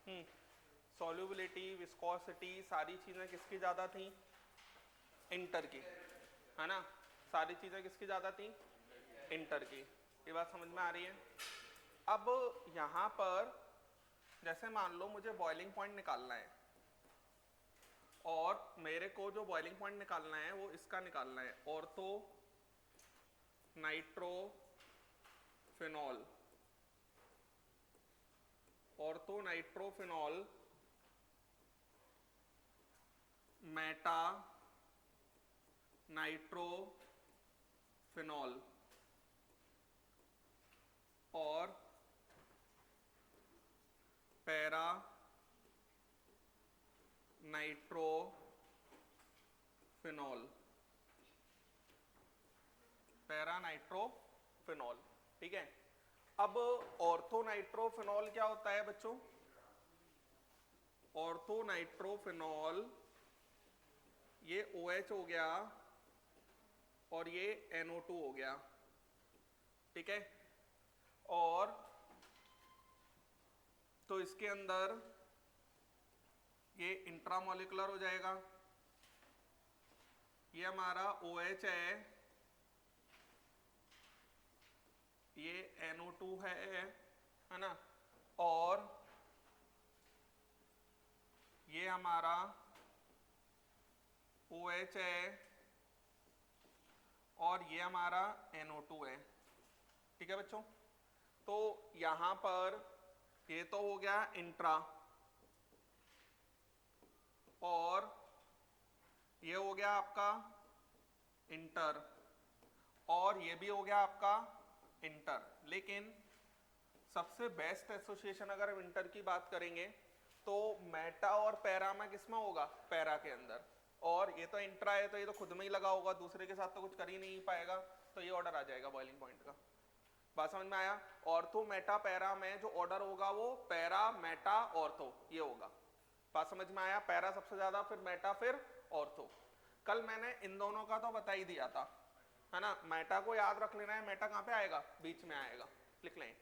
Solubility, viscosity, सारी चीजें किसकी ज्यादा थी? इंटर की, है ना। सारी चीजें किसकी ज्यादा थी? इंटर की। ये बात समझ में आ रही है? अब यहां पर जैसे मान लो मुझे बॉइलिंग पॉइंट निकालना है, और मेरे को जो बॉइलिंग पॉइंट निकालना है वो इसका निकालना है, ortho nitrophenol. Ortho nitrophenol Meta nitrophenol और पैरा नाइट्रोफिनॉल। पैरा नाइट्रोफिनॉल, ठीक है। अब ऑर्थो नाइट्रोफिनॉल क्या होता है बच्चों? ऑर्थो नाइट्रोफिनॉल ये OH हो गया और ये NO2 हो गया, ठीक है। और तो इसके अंदर ये इंट्रामोलिकुलर हो जाएगा, ये हमारा OH है, ये NO2 है ना, और ये हमारा OH है, और ये हमारा NO2 है, ठीक है बच्चों। तो यहां पर ये तो हो गया इंट्रा, और ये हो गया आपका इंटर, और ये भी हो गया आपका इंटर। लेकिन सबसे बेस्ट एसोसिएशन अगर हम इंटर की बात करेंगे तो मेटा और पैरा में किसमें होगा? पैरा के अंदर। और ये तो इंट्रा है तो ये तो खुद में ही लगा होगा, दूसरे के साथ तो कुछ कर ही नहीं पाएगा, तो ये ऑर्डर आ जाएगा बॉइलिंग पॉइंट का। बात समझ में आया? ऑर्थो मेटा पैरा में जो ऑर्डर होगा वो पैरा मेटा ऑर्थो ये होगा। बात समझ में आया? पैरा सबसे ज्यादा, फिर मेटा, फिर ऑर्थो। कल मैंने इन दोनों का तो बता ही दिया था, है ना। मेटा को याद रख लेना है, मेटा कहां पे आएगा? बीच में आएगा, लिख लें।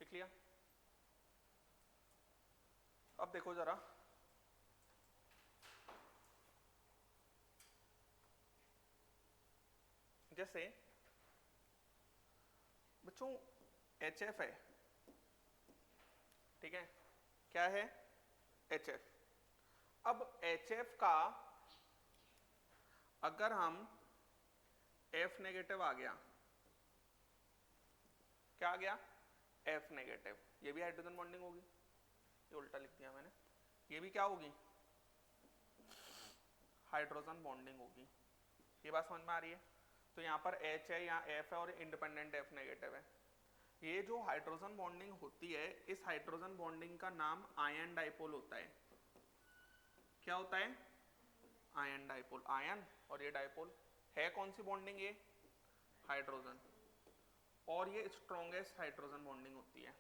लिख लिया? अब देखो जरा, जैसे बच्चों HF है, ठीक है। क्या है? HF। अब HF का अगर हम F नेगेटिव आ गया, क्या आ गया? F नेगेटिव, ये भी हाइड्रोजन बॉन्डिंग होगी, ये उल्टा लिख दिया मैंने, ये भी क्या होगी? हाइड्रोजन बॉन्डिंग होगी। ये बात समझ में आ रही है? तो यहाँ पर H है, यहाँ F है, और इंडिपेंडेंट F नेगेटिव है। ये जो हाइड्रोजन बॉन्डिंग होती है, इस हाइड्रोजन बॉन्डिंग का नाम आयन डाइपोल होता है। क्या होता है? Ion dipole. आयन और ये डाइपोल है कौन सी बॉन्डिंग? ये हाइड्रोजन, और ये स्ट्रॉन्गेस्ट हाइड्रोजन बॉन्डिंग होती है।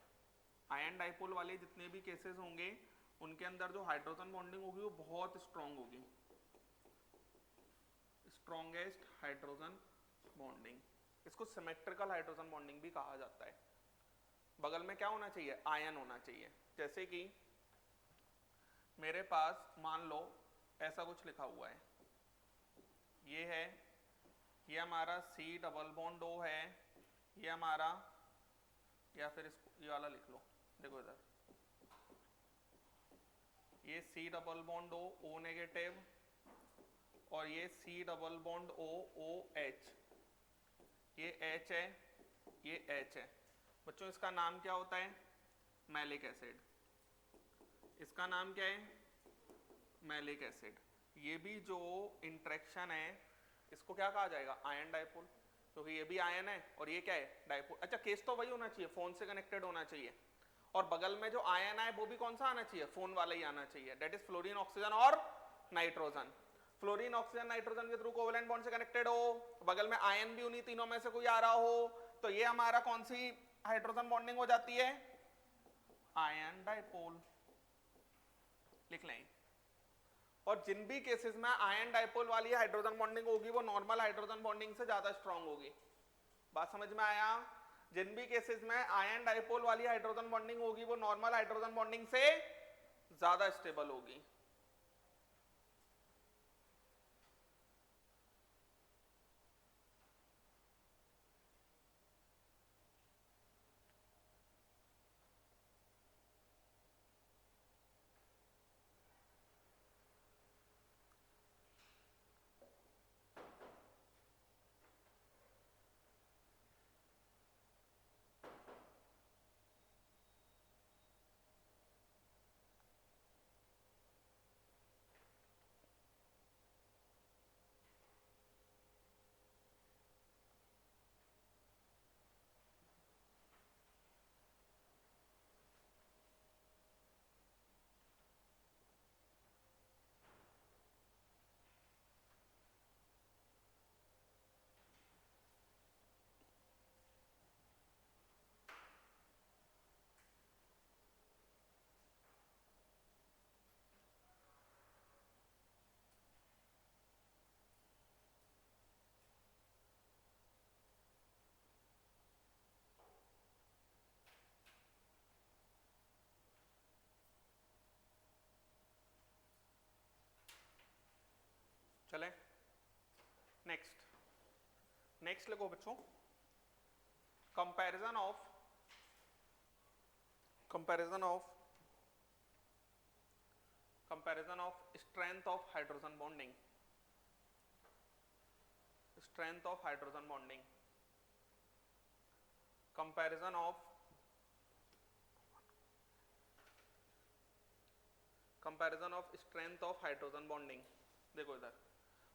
आयन डाइपोल वाले जितने भी केसेस होंगे उनके अंदर जो हाइड्रोजन बॉन्डिंग होगी वो बहुत स्ट्रॉन्ग होगी, स्ट्रॉन्गेस्ट हाइड्रोजन बॉन्डिंग। इसको सिमेट्रिकल हाइड्रोजन बॉन्डिंग भी कहा जाता है। बगल में क्या होना चाहिए, आयन होना चाहिए। जैसे कि मेरे पास मान लो ऐसा कुछ लिखा हुआ है, ये है, ये हमारा C डबल बॉन्ड O है, ये हमारा, या फिर इसको ये वाला लिख लो, देखो इधर, ये C double bond O O negative, और ये C double bond O OH, ये H है, ये H है। बच्चों इसका नाम क्या होता है, मैलिक एसिड। इसका नाम क्या है, मैलिक एसिड। ये भी जो इंटरेक्शन है इसको क्या कहा जाएगा, आयन डाइपोल, क्योंकि ये भी आयन है और ये क्या है, डाइपोल। अच्छा केस तो वही होना चाहिए, फोन से कनेक्टेड होना चाहिए, और बगल में जो आयन है वो भी कौन सा आना चाहिए, फोन वाला ही आना चाहिए, डेट इज फ्लोरीन ऑक्सीजन और नाइट्रोजन। फ्लोरीन ऑक्सीजन नाइट्रोजन के थ्रू कोवेलेंट बॉन्ड से कनेक्टेड हो, बगल में आयन भी उन्हीं तीनों में से कोई आ रहा हो, तो ये हमारा कौन सी हाइड्रोजन बॉन्डिंग हो जाती है, आयन डाइपोल, लिख लें। और जिन भी केसेस में आयन डाइपोल वाली हाइड्रोजन बॉन्डिंग होगी वो नॉर्मल हाइड्रोजन बॉन्डिंग से ज्यादा स्ट्रांग होगी। बात समझ में आया, जिन भी केसेस में आयन डाइपोल वाली हाइड्रोजन बॉन्डिंग होगी वो नॉर्मल हाइड्रोजन बॉन्डिंग से ज्यादा स्टेबल होगी। चले नेक्स्ट लिखो बच्चों, comparison of strength of hydrogen bonding, comparison of strength of hydrogen bonding. देखो इधर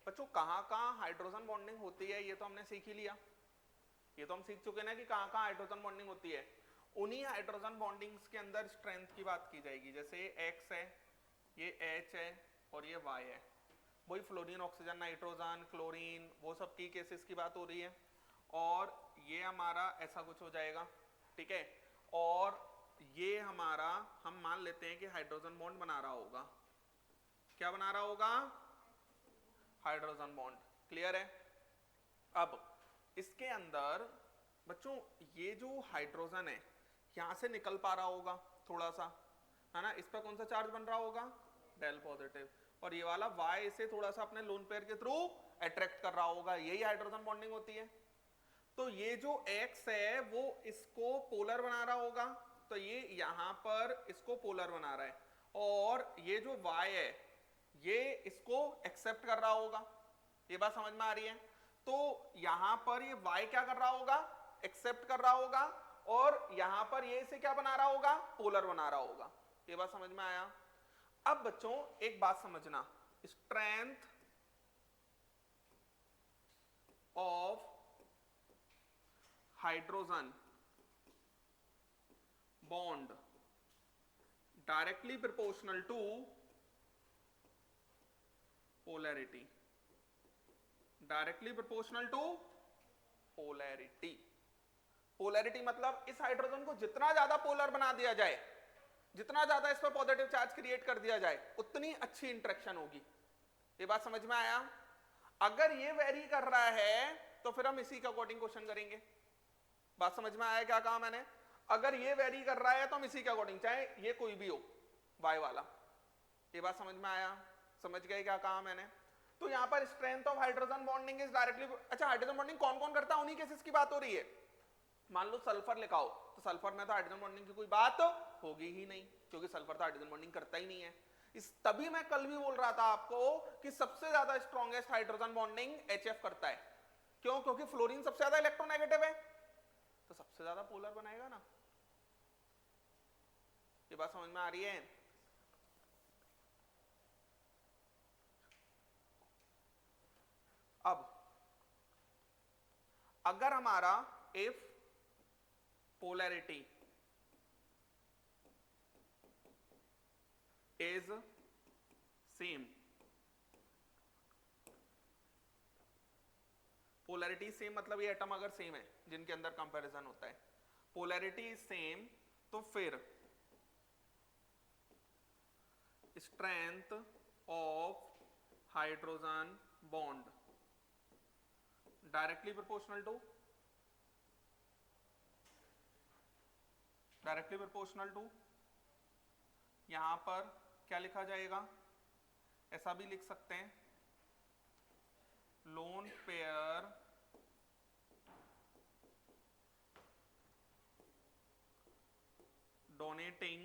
बच्चों कहाँ हाइड्रोजन बॉन्डिंग होती है ये तो हमने सीख ही लिया, ये तो हम सीख चुके ना कि कहाँ हाइड्रोजन बॉन्डिंग होती है। उन्हीं हाइड्रोजन बॉन्डिंग्स के अंदर स्ट्रेंथ की बात की जाएगी। जैसे X है, ये H है और ये Y है, वही फ्लोरीन ऑक्सीजन नाइट्रोजन क्लोरीन वो सब की केसेस की बात हो रही है, और ये हमारा ऐसा कुछ हो जाएगा, ठीक है। और ये हमारा हम मान लेते हैं कि हाइड्रोजन बॉन्ड बना रहा होगा, क्या बना रहा होगा, हाइड्रोजन बॉन्ड। क्लियर है। अब इसके अंदर बच्चों ये जो हाइड्रोजन है यहां से निकल पा रहा होगा थोड़ा सा, है ना, इस पर कौन सा चार्ज बन रहा होगा, डेल पॉजिटिव, और ये वाला Y से थोड़ा सा अपने लोन पेयर के थ्रू अट्रैक्ट कर रहा होगा, यही हाइड्रोजन बॉन्डिंग होती है। तो ये जो X है वो इसको पोलर बना रहा होगा, तो ये यहां पर इसको पोलर बना रहा है, और ये जो Y है ये इसको एक्सेप्ट कर रहा होगा। ये बात समझ में आ रही है। तो यहां पर ये Y क्या कर रहा होगा, एक्सेप्ट कर रहा होगा, और यहां पर ये इसे क्या बना रहा होगा, पोलर बना रहा होगा। ये बात समझ में आया। अब बच्चों एक बात समझना, strength of hydrogen bond directly proportional to polarity, directly proportional to polarity। Polarity. Polarity मतलब इस हाइड्रोजन को जितना ज्यादा पोलर बना दिया जाए, जितना ज्यादा इस पर पॉजिटिव चार्ज क्रिएट कर दिया जाए, उतनी अच्छी इंटरेक्शन होगी। ये बात समझ में आया? अगर ये वेरी कर रहा है तो फिर हम इसी के अकॉर्डिंग क्वेश्चन करेंगे। बात समझ में आया क्या कहा मैंने? अगर ये वेरी कर रहा है तो हम इसी के अकॉर्डिंग, चाहे ये कोई भी हो वाई वाला। ये बात समझ में आया? समझ गए क्या कहा मैंने? तो यहां पर strength of hydrogen bonding is directly, अच्छा हाइड्रोजन बॉन्डिंग कौन कौन करता है उन्हीं केसेस की बात हो रही है। मान लो सल्फर लिखा हो तो सल्फर में तो हाइड्रोजन बॉन्डिंग की कोई बात होगी ही नहीं, क्योंकि सल्फर तो हाइड्रोजन बॉन्डिंग करता ही नहीं है। इस तभी मैं कल भी बोल रहा था आपको कि सबसे ज्यादा स्ट्रॉन्गेस्ट हाइड्रोजन बॉन्डिंग HF करता है। क्यों? क्योंकि फ्लोरीन सबसे ज्यादा इलेक्ट्रोनेगेटिव है, तो सबसे ज्यादा पोलर बनाएगा ना। ये बात समझ में आ रही है? अब अगर हमारा if polarity is same, polarity same मतलब ये एटम अगर सेम है जिनके अंदर कंपैरिजन होता है, पोलैरिटी सेम, तो फिर strength of hydrogen bond directly proportional to, यहां पर क्या लिखा जाएगा? ऐसा भी लिख सकते हैं, lone pair donating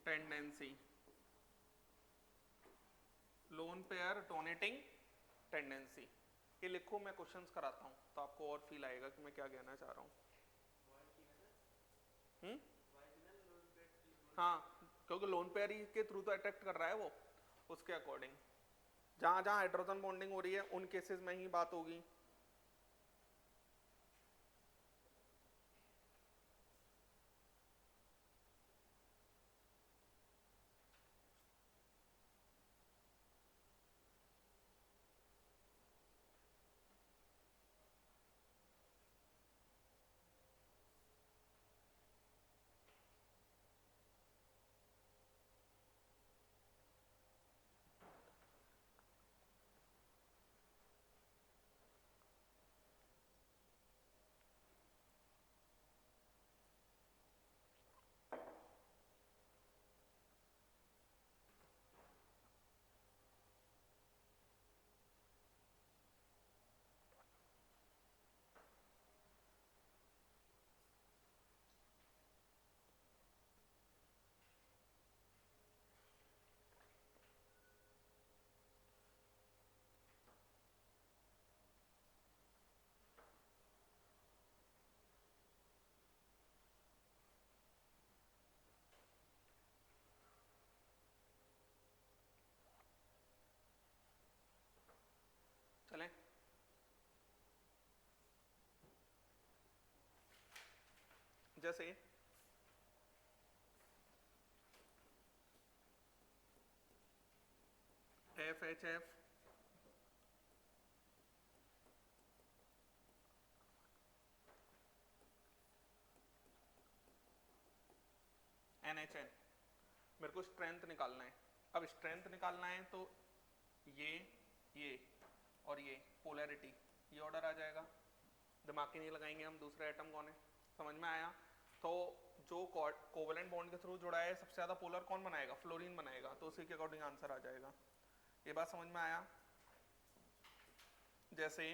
tendency, lone pair donating tendency. ये लिखो, मैं क्वेश्चंस कराता हूं तो आपको और फील आएगा कि मैं क्या कहना चाह रहा हूं। हाँ, क्योंकि लोन पेयर ही के थ्रू तो अट्रैक्ट कर रहा है वो, उसके अकॉर्डिंग जहां जहां हाइड्रोजन बॉन्डिंग हो रही है उन केसेस में ही बात होगी। चलें, जैसे FHF NHN, मेरे को स्ट्रेंथ निकालना है। अब स्ट्रेंथ निकालना है तो ये और ये पोलैरिटी, ये ऑर्डर आ जाएगा। दिमाग ही नहीं लगाएंगे हम, दूसरा एटम कौन है, समझ में आया? तो जो कोवेलेंट बॉन्ड के थ्रू जुड़ा है सबसे ज्यादा पोलर कौन बनाएगा? फ्लोरीन बनाएगा, तो उसी के अकॉर्डिंग आंसर आ जाएगा। ये बात समझ में आया? जैसे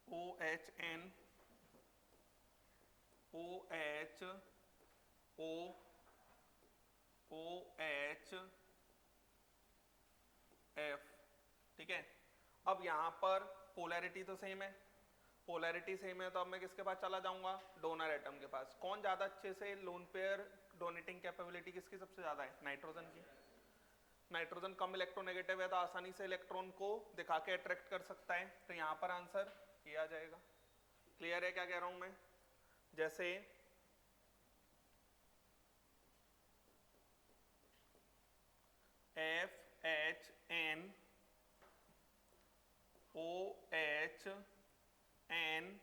OHN OH O OH F, ठीक है। अब यहां पर पोलैरिटी तो सेम है, पोलैरिटी सेम है, तो अब मैं किसके पास चला जाऊंगा? डोनर एटम के पास। कौन ज्यादा अच्छे से लोन पेयर डोनेटिंग कैपेबिलिटी किसकी सबसे ज्यादा है? नाइट्रोजन की। नाइट्रोजन कम इलेक्ट्रोनेगेटिव है तो आसानी से इलेक्ट्रॉन को दिखा के अट्रैक्ट कर सकता है, तो यहां पर आंसर ये आ जाएगा। क्लियर है क्या कह रहा हूं मैं? जैसे FHN एच एन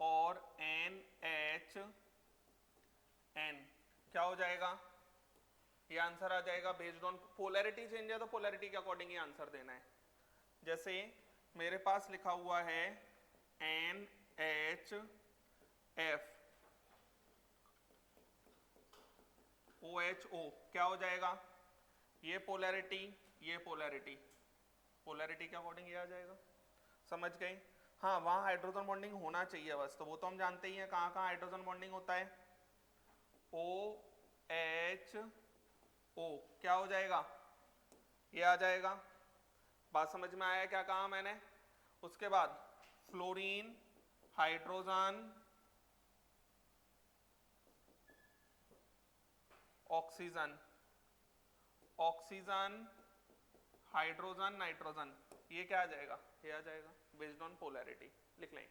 और एन एच एन, क्या हो जाएगा? ये आंसर आ जाएगा बेस्ड ऑन पोलैरिटी चेंज है तो पोलैरिटी के अकॉर्डिंग ही आंसर देना है। जैसे मेरे पास लिखा हुआ है N H F O H O, क्या हो जाएगा? ये पोलैरिटी, ये पोलैरिटी, पोलैरिटी के अकॉर्डिंग ये आ जाएगा। समझ गए? हाँ, वहां हाइड्रोजन बॉन्डिंग होना चाहिए बस, तो वो तो हम जानते ही हैं कहाँ कहाँ हाइड्रोजन बॉन्डिंग होता है। ओ एच ओ, क्या हो जाएगा? ये आ जाएगा। बात समझ में आया क्या कहा मैंने? उसके बाद fluorine hydrogen oxygen, oxygen hydrogen nitrogen, ये क्या आ जाएगा? ये आ जाएगा बेस्ड ऑन पोलैरिटी। लिख लें।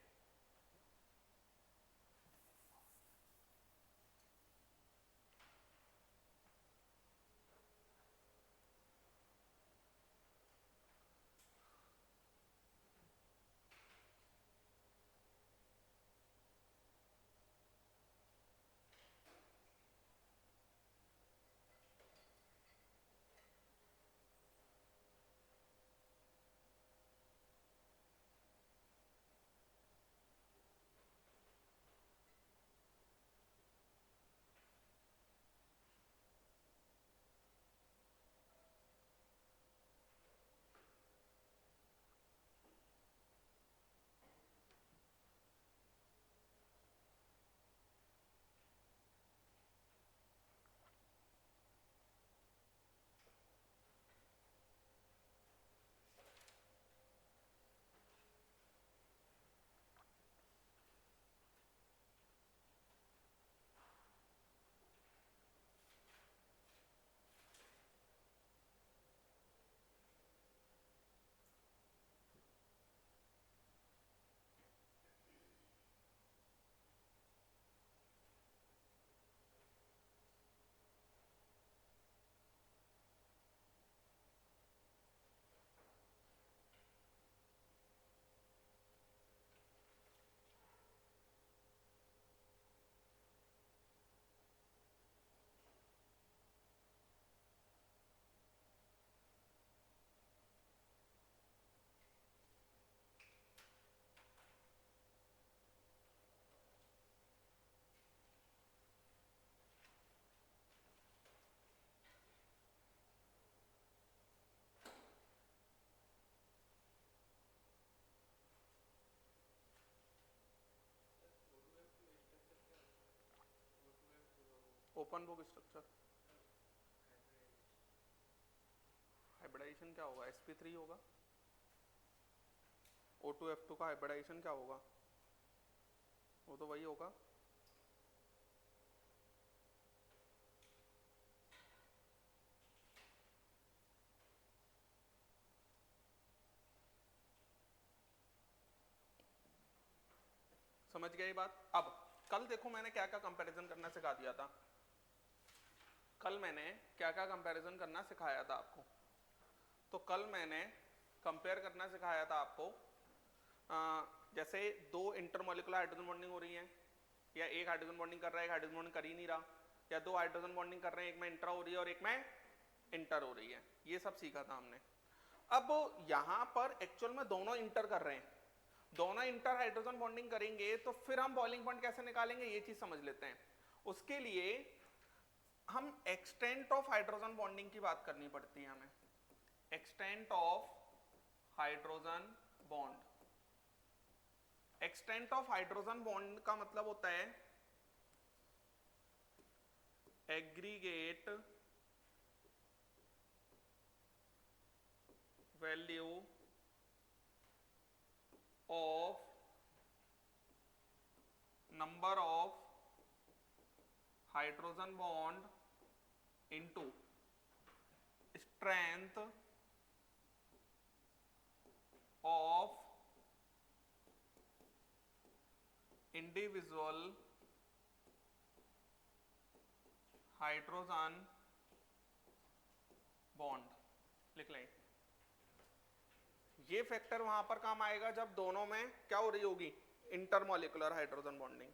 ओपन बुक स्ट्रक्चर हाइब्रिडाइजेशन क्या होगा? sp3 होगा। O2F2 का हाइब्रिडाइजेशन क्या होगा? वो तो वही होगा। समझ गए ये बात? अब कल देखो मैंने क्या क्या कंपैरिजन करना सिखा दिया था। कल मैंने क्या क्या कंपैरिजन करना सिखाया था आपको। तो कल मैंने कंपेयर करना सिखाया था आपको, जैसे दो इंटरमोलिकुलर हाइड्रोजन बॉन्डिंग हो रही है, या एक हाइड्रोजन बॉन्डिंग कर रहा है, एक हाइड्रोजन बॉन्डिंग कर ही नहीं रहा, या दो हाइड्रोजन बॉन्डिंग कर रहे हैं, एक में इंट्रा हो रही है और एक में इंटर हो रही है। ये सब सीखा था हमने। अब यहां पर एक्चुअल में दोनों इंटर कर रहे हैं, दोनों इंटर हाइड्रोजन बॉन्डिंग करेंगे, तो फिर हम बॉइलिंग पॉइंट कैसे निकालेंगे ये चीज समझ लेते हैं। उसके लिए हम एक्सटेंट ऑफ हाइड्रोजन बॉन्डिंग की बात करनी पड़ती है हमें। Extent of hydrogen bond, extent of hydrogen bond का मतलब होता है aggregate value of number of hydrogen bond into strength of individual hydrogen bond. लिख लें, ये फैक्टर वहां पर काम आएगा जब दोनों में क्या हो रही होगी, इंटरमॉलिक्यूलर हाइड्रोजन बॉन्डिंग।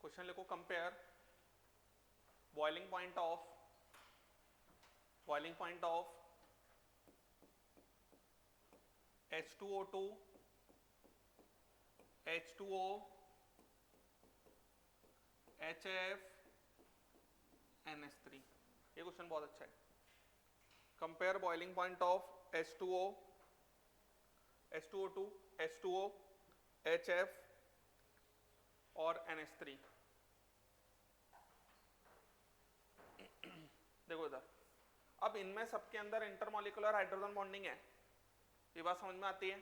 क्वेश्चन लिखो, compare boiling point of H2O2 H2O HF NH3। ये क्वेश्चन बहुत अच्छा है। Compare boiling point of H2O2 H2O HF और NH3। देखो इधर, अब इनमें सबके अंदर इंटरमॉलिक्यूलर हाइड्रोजन बॉन्डिंग है, ये बात समझ में आती है।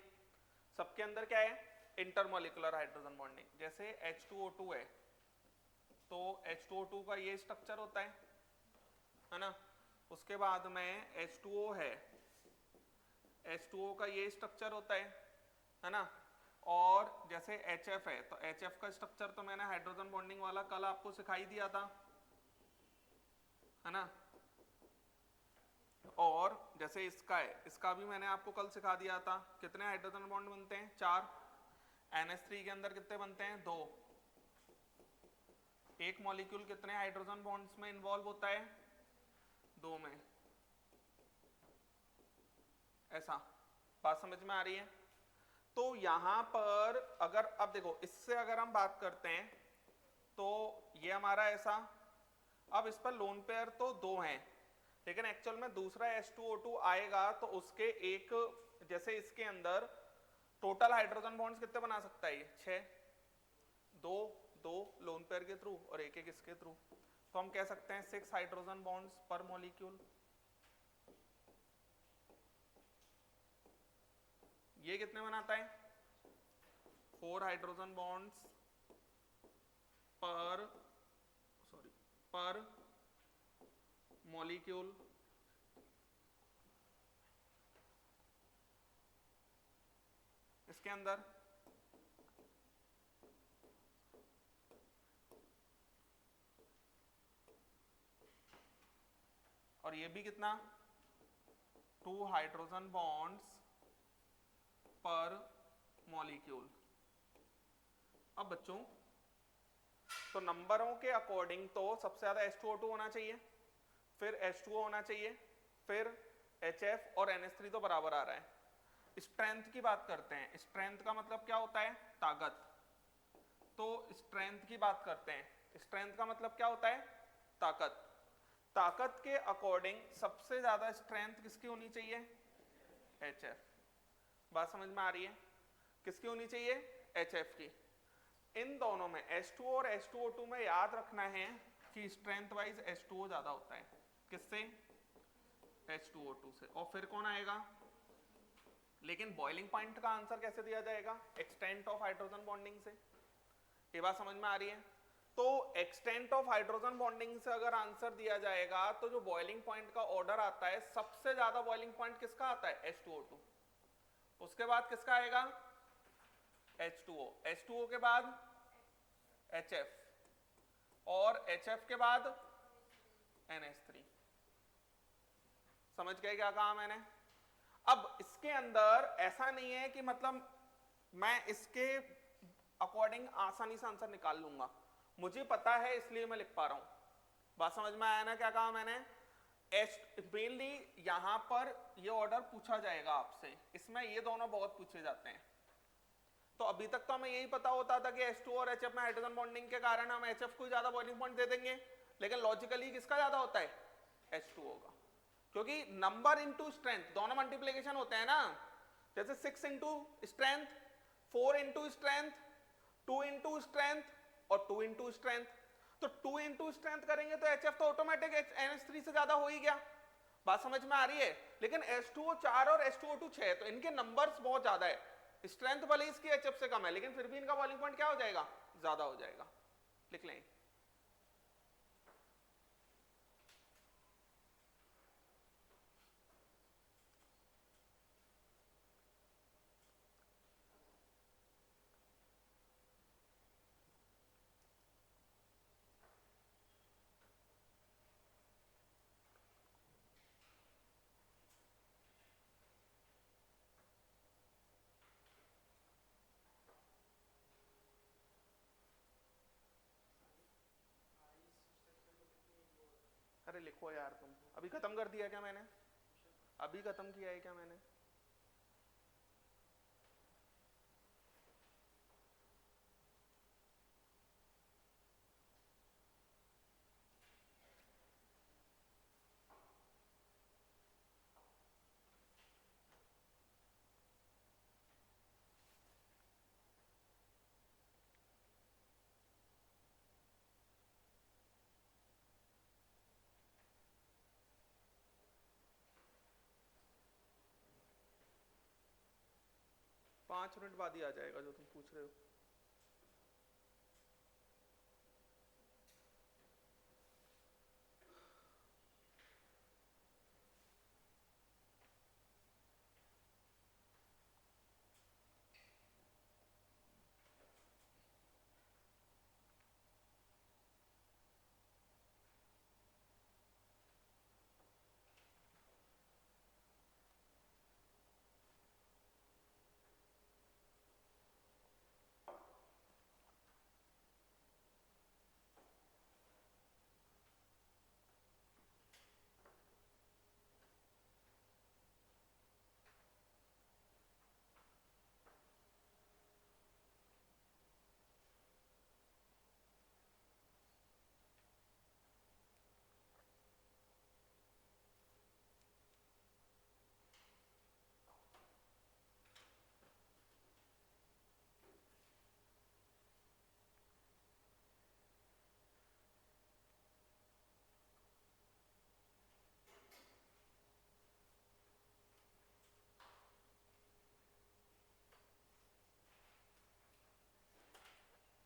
सबके अंदर क्या है, इंटरमॉलिक्यूलर हाइड्रोजन बॉन्डिंग। जैसे H2O2 है तो H2O2 का ये स्ट्रक्चर होता है ना, उसके बाद में H2O है, H2O का ये स्ट्रक्चर होता है ना, और जैसे HF है तो HF का स्ट्रक्चर तो मैंने हाइड्रोजन बॉन्डिंग वाला कल आपको सिखाई दिया था, है ना। और जैसे इसका है, इसका भी मैंने आपको कल सिखा दिया था। कितने हाइड्रोजन बॉन्ड बनते हैं, 4। NH3 के अंदर कितने बनते हैं, 2। एक मॉलिक्यूल कितने हाइड्रोजन बॉन्ड्स में इन्वॉल्व होता है, 2 में। ऐसा बात समझ में आ रही है। तो यहां पर अगर अब देखो, इससे अगर हम बात करते हैं तो ये हमारा ऐसा, अब इस पर लोन पेयर तो 2 हैं, लेकिन एक्चुअल में दूसरा H2O2 आएगा तो उसके एक, जैसे इसके अंदर टोटल हाइड्रोजन बॉन्ड्स कितने बना सकता है, ये 6, 2 लोन पेयर के थ्रू और एक इसके थ्रू, तो हम कह सकते हैं 6 हाइड्रोजन बॉन्ड्स पर मॉलिक्यूल। ये कितने बनाता है, 4 हाइड्रोजन बॉन्ड्स पर मॉलिक्यूल। इसके अंदर और ये भी कितना, 2 हाइड्रोजन बॉन्ड्स पर मॉलिक्यूल। अब बच्चों, तो नंबरों के अकॉर्डिंग तो सबसे ज्यादा H2O2 होना चाहिए, फिर H2O होना चाहिए, फिर HF और NH3 तो बराबर आ रहा है। स्ट्रेंथ की बात करते हैं, स्ट्रेंथ का मतलब क्या होता है, ताकत। तो स्ट्रेंथ की बात करते हैं, स्ट्रेंथ का मतलब क्या होता है, ताकत। ताकत के अकॉर्डिंग सबसे ज्यादा स्ट्रेंथ किसकी होनी चाहिए, HF। बात समझ में आ रही है, किसकी होनी चाहिए, HF की। इन दोनों में H2O और H2O2 में याद रखना है कि स्ट्रेंथ वाइज H2O ज्यादा होता है, किससे, H2O2 से। और फिर कौन आएगा, लेकिन बॉइलिंग पॉइंट का आंसर कैसे दिया जाएगा, एक्सटेंट ऑफ हाइड्रोजन बॉन्डिंग से। ये बात समझ में आ रही है। तो एक्सटेंट ऑफ हाइड्रोजन बॉन्डिंग से अगर आंसर दिया जाएगा तो जो बॉइलिंग पॉइंट का ऑर्डर आता है, सबसे ज्यादा बॉइलिंग पॉइंट किसका आता है, H2O2। उसके बाद किसका आएगा, H2O, H2O के बाद HF, और HF के बाद NH3। समझ गए क्या कहा मैंने। अब इसके अंदर ऐसा नहीं है कि मतलब मैं इसके अकॉर्डिंग आसानी से आंसर निकाल लूंगा, मुझे पता है इसलिए मैं लिख पा रहा हूं। बात समझ में आया ना क्या कहा मैंने। मेनली यहां पर ये ऑर्डर पूछा जाएगा आपसे, इसमें ये दोनों बहुत पूछे जाते हैं। तो अभी तक तो हमें यही पता होता था कि H2 और HF में हाइड्रोजन बॉन्डिंग के कारण हम HF को ज्यादा बॉइलिंग पॉइंट दे देंगे, लेकिन लॉजिकली किसका ज्यादा होता है, H2O का। क्योंकि नंबर इंटू स्ट्रेंथ दोनों मल्टीप्लीकेशन होते हैं ना, जैसे 6 into strength, 4 into strength, 2 into strength और 2 इंटू स्ट्रेंथ। तो 2 इंटू स्ट्रेंथ करेंगे तो HF तो ऑटोमेटिक NH3 से ज्यादा हो ही गया। बात समझ में आ रही है? लेकिन H2O 4 और H2O2 6, तो इनके नंबर्स बहुत ज्यादा है, स्ट्रेंथ भले इसकी HF से कम है लेकिन फिर भी इनका बॉइलिंग पॉइंट क्या हो जाएगा, ज्यादा हो जाएगा। लिख लें। अरे लिखो यार, तुम अभी खत्म कर दिया क्या मैंने? अभी खत्म किया है क्या मैंने? पांच मिनट बाद ही आ जाएगा जो तुम पूछ रहे हो।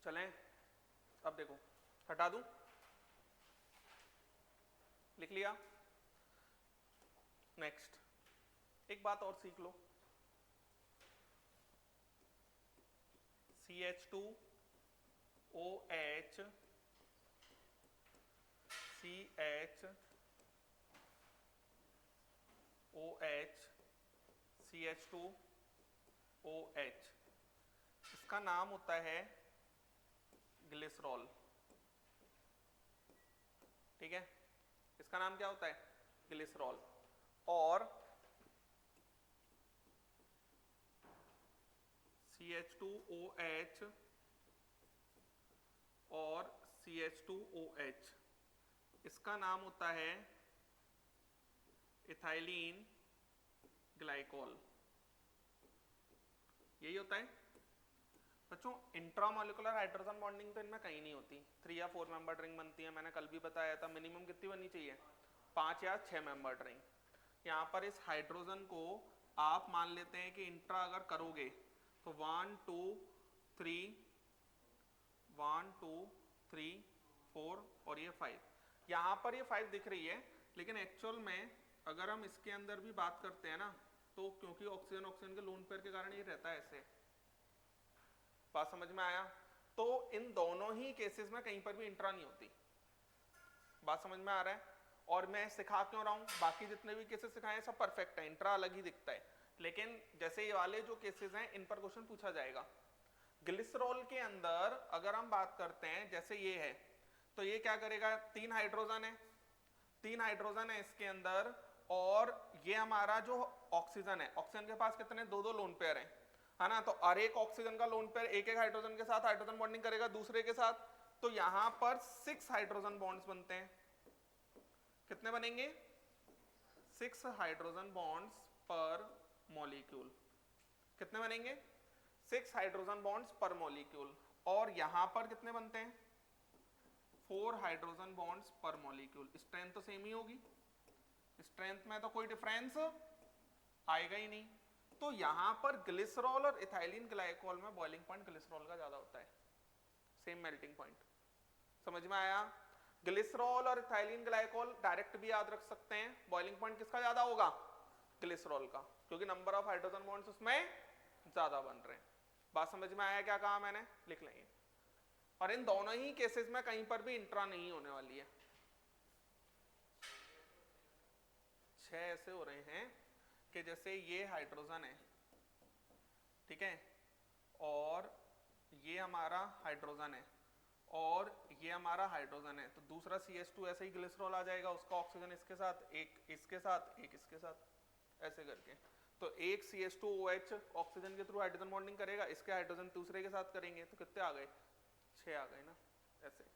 चलें, अब देखो, हटा दूं? लिख लिया? नेक्स्ट, एक बात और सीख लो, CH2OH CH2OH, इसका नाम होता है ग्लिसरॉल। ठीक है, इसका नाम क्या होता है, ग्लिसरॉल। और CH2OH और CH2OH, इसका नाम होता है इथाइलिन ग्लाइकोल। यही होता है बच्चों। इंट्रामोलिकुलर हाइड्रोजन बॉन्डिंग तो इनमें कहीं नहीं होती, 3 या 4 मेंबर रिंग बनती है, मैंने कल भी बताया था। मिनिमम कितनी बननी चाहिए, 5 या 6 मेंबर रिंग। यहाँ पर इस हाइड्रोजन को आप मान लेते हैं कि इंट्रा अगर करोगे तो 1 2 3 1 2 3 4 और ये 5, यहाँ पर ये 5 दिख रही है, लेकिन एक्चुअल में अगर हम इसके अंदर भी बात करते हैं ना, तो क्योंकि ऑक्सीजन ऑक्सीजन के लोन पेयर के कारण ये रहता है ऐसे। बात समझ में आया? तो इन दोनों ही केसेस में कहीं पर भी इंट्रा नहीं होती। बात समझ में आ रहा है? और मैं सिखा क्यों रहा हूं, बाकी जितने भी केसेस सिखाए सब परफेक्ट है, इंट्रा अलग ही दिखता है, लेकिन जैसे ये वाले जो केसेस हैं इन पर क्वेश्चन पूछा जाएगा। ग्लिसरॉल के अंदर अगर हम बात करते हैं, जैसे ये है, तो ये क्या करेगा, 3 हाइड्रोजन है, 3 हाइड्रोजन है इसके अंदर, और ये हमारा जो ऑक्सीजन है, ऑक्सीजन के पास कितने, 2 लोन पेयर है ना। तो हर एक ऑक्सीजन का लोन पेयर एक हाइड्रोजन के साथ हाइड्रोजन बॉन्डिंग करेगा दूसरे के साथ, तो यहां पर 6 हाइड्रोजन बॉन्ड्स बनते हैं। कितने बनेंगे, 6 हाइड्रोजन बॉन्ड्स पर मॉलिक्यूल। कितने बनेंगे? 6 हाइड्रोजन बॉन्ड्स पर मॉलिक्यूल। और यहां पर कितने बनते हैं? 4 हाइड्रोजन बॉन्ड्स पर मॉलिक्यूल। स्ट्रेंथ तो सेम ही होगी, स्ट्रेंथ में तो कोई डिफरेंस आएगा ही नहीं। तो यहां पर ग्लिसरॉल और इथाइलिन ग्लाइकोल में बॉइलिंग पॉइंट ग्लिसरॉल का ज्यादा होता है, सेम मेल्टिंग पॉइंट। समझ में आया? ग्लिसरॉल और इथाइलिन ग्लाइकोल डायरेक्ट भी याद रख सकते हैं, बॉइलिंग पॉइंट किसका ज्यादा होगा? ग्लिसरॉल का, क्योंकि नंबर ऑफ हाइड्रोजन बॉन्ड्स उसमें ज्यादा बन रहे हैं। बात समझ में आया? क्या कहा मैंने? लिख लेंगे। और इन दोनों ही केसेस में कहीं पर भी इंट्रा नहीं होने वाली है। 6 ऐसे हो रहे हैं कि जैसे ये हाइड्रोजन है, ठीक है, और ये हमारा हाइड्रोजन है, और ये हमारा हाइड्रोजन है, तो दूसरा CH2 ऐसे ही ग्लिसरॉल आ जाएगा, उसका ऑक्सीजन इसके साथ, एक इसके साथ, एक इसके साथ, ऐसे करके। तो एक CH2OH ऑक्सीजन के थ्रू हाइड्रोजन बॉन्डिंग करेगा, इसके हाइड्रोजन दूसरे के साथ करेंगे, तो कितने आ गए? 6 आ गए ना, ऐसे।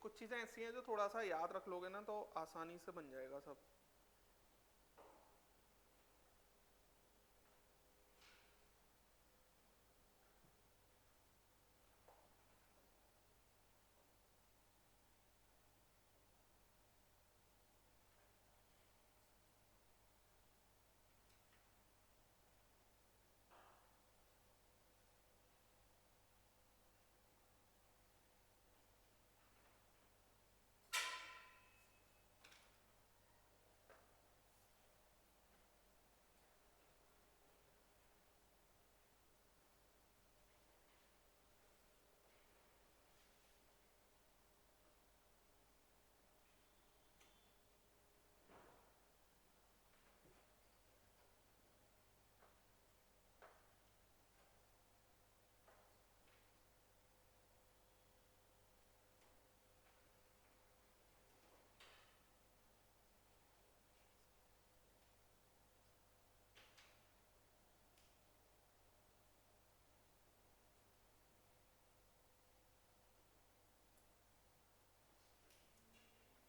कुछ चीजें ऐसी हैं जो थोड़ा सा याद रख लोगे ना तो आसानी से बन जाएगा सब।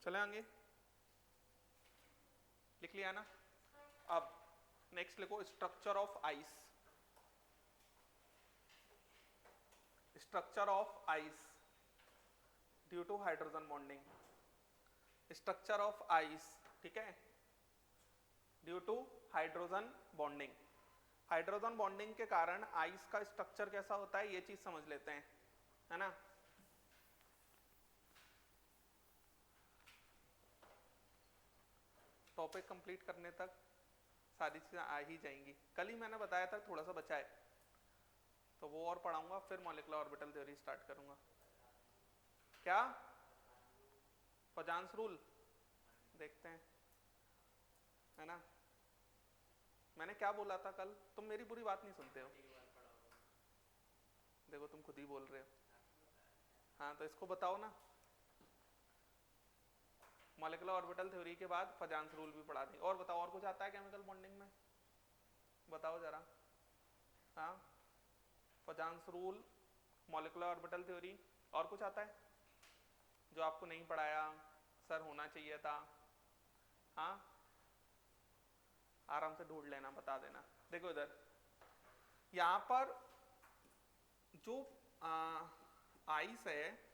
चले आगे, लिख लिया ना? अब नेक्स्ट लिखो structure of ice. Structure of ice due to hydrogen bonding. Structure of ice, ठीक है, due to hydrogen bonding. Hydrogen bonding के कारण आइस का स्ट्रक्चर कैसा होता है ये चीज समझ लेते हैं, है ना? टॉपिक कंप्लीट करने तक सारी चीजें आ ही जाएंगी। कल ही मैंने बताया था थोड़ा सा बचा है, तो वो और पढ़ाऊंगा, फिर मॉलिक्यूलर ऑर्बिटल थ्योरी स्टार्ट करूंगा। क्या? पजांस रूल देखते हैं, है ना? मैंने क्या बोला था कल? तुम मेरी पूरी बात नहीं सुनते हो। देखो तुम खुद ही बोल रहे हो। हाँ तो इसको बताओ ना। मॉलिक्यूलर ऑर्बिटल थ्योरी के बाद पजांस रूल भी पढ़ा दें। और बताओ, और कुछ आता है केमिकल बॉन्डिंग में? बताओ जरा। हाँ, पजांस रूल, मॉलिक्यूलर ऑर्बिटल थ्योरी, और कुछ आता है जो आपको नहीं पढ़ाया? सर होना चाहिए था। हाँ, आराम से ढूंढ लेना, बता देना। देखो इधर, यहां पर जो आइस है,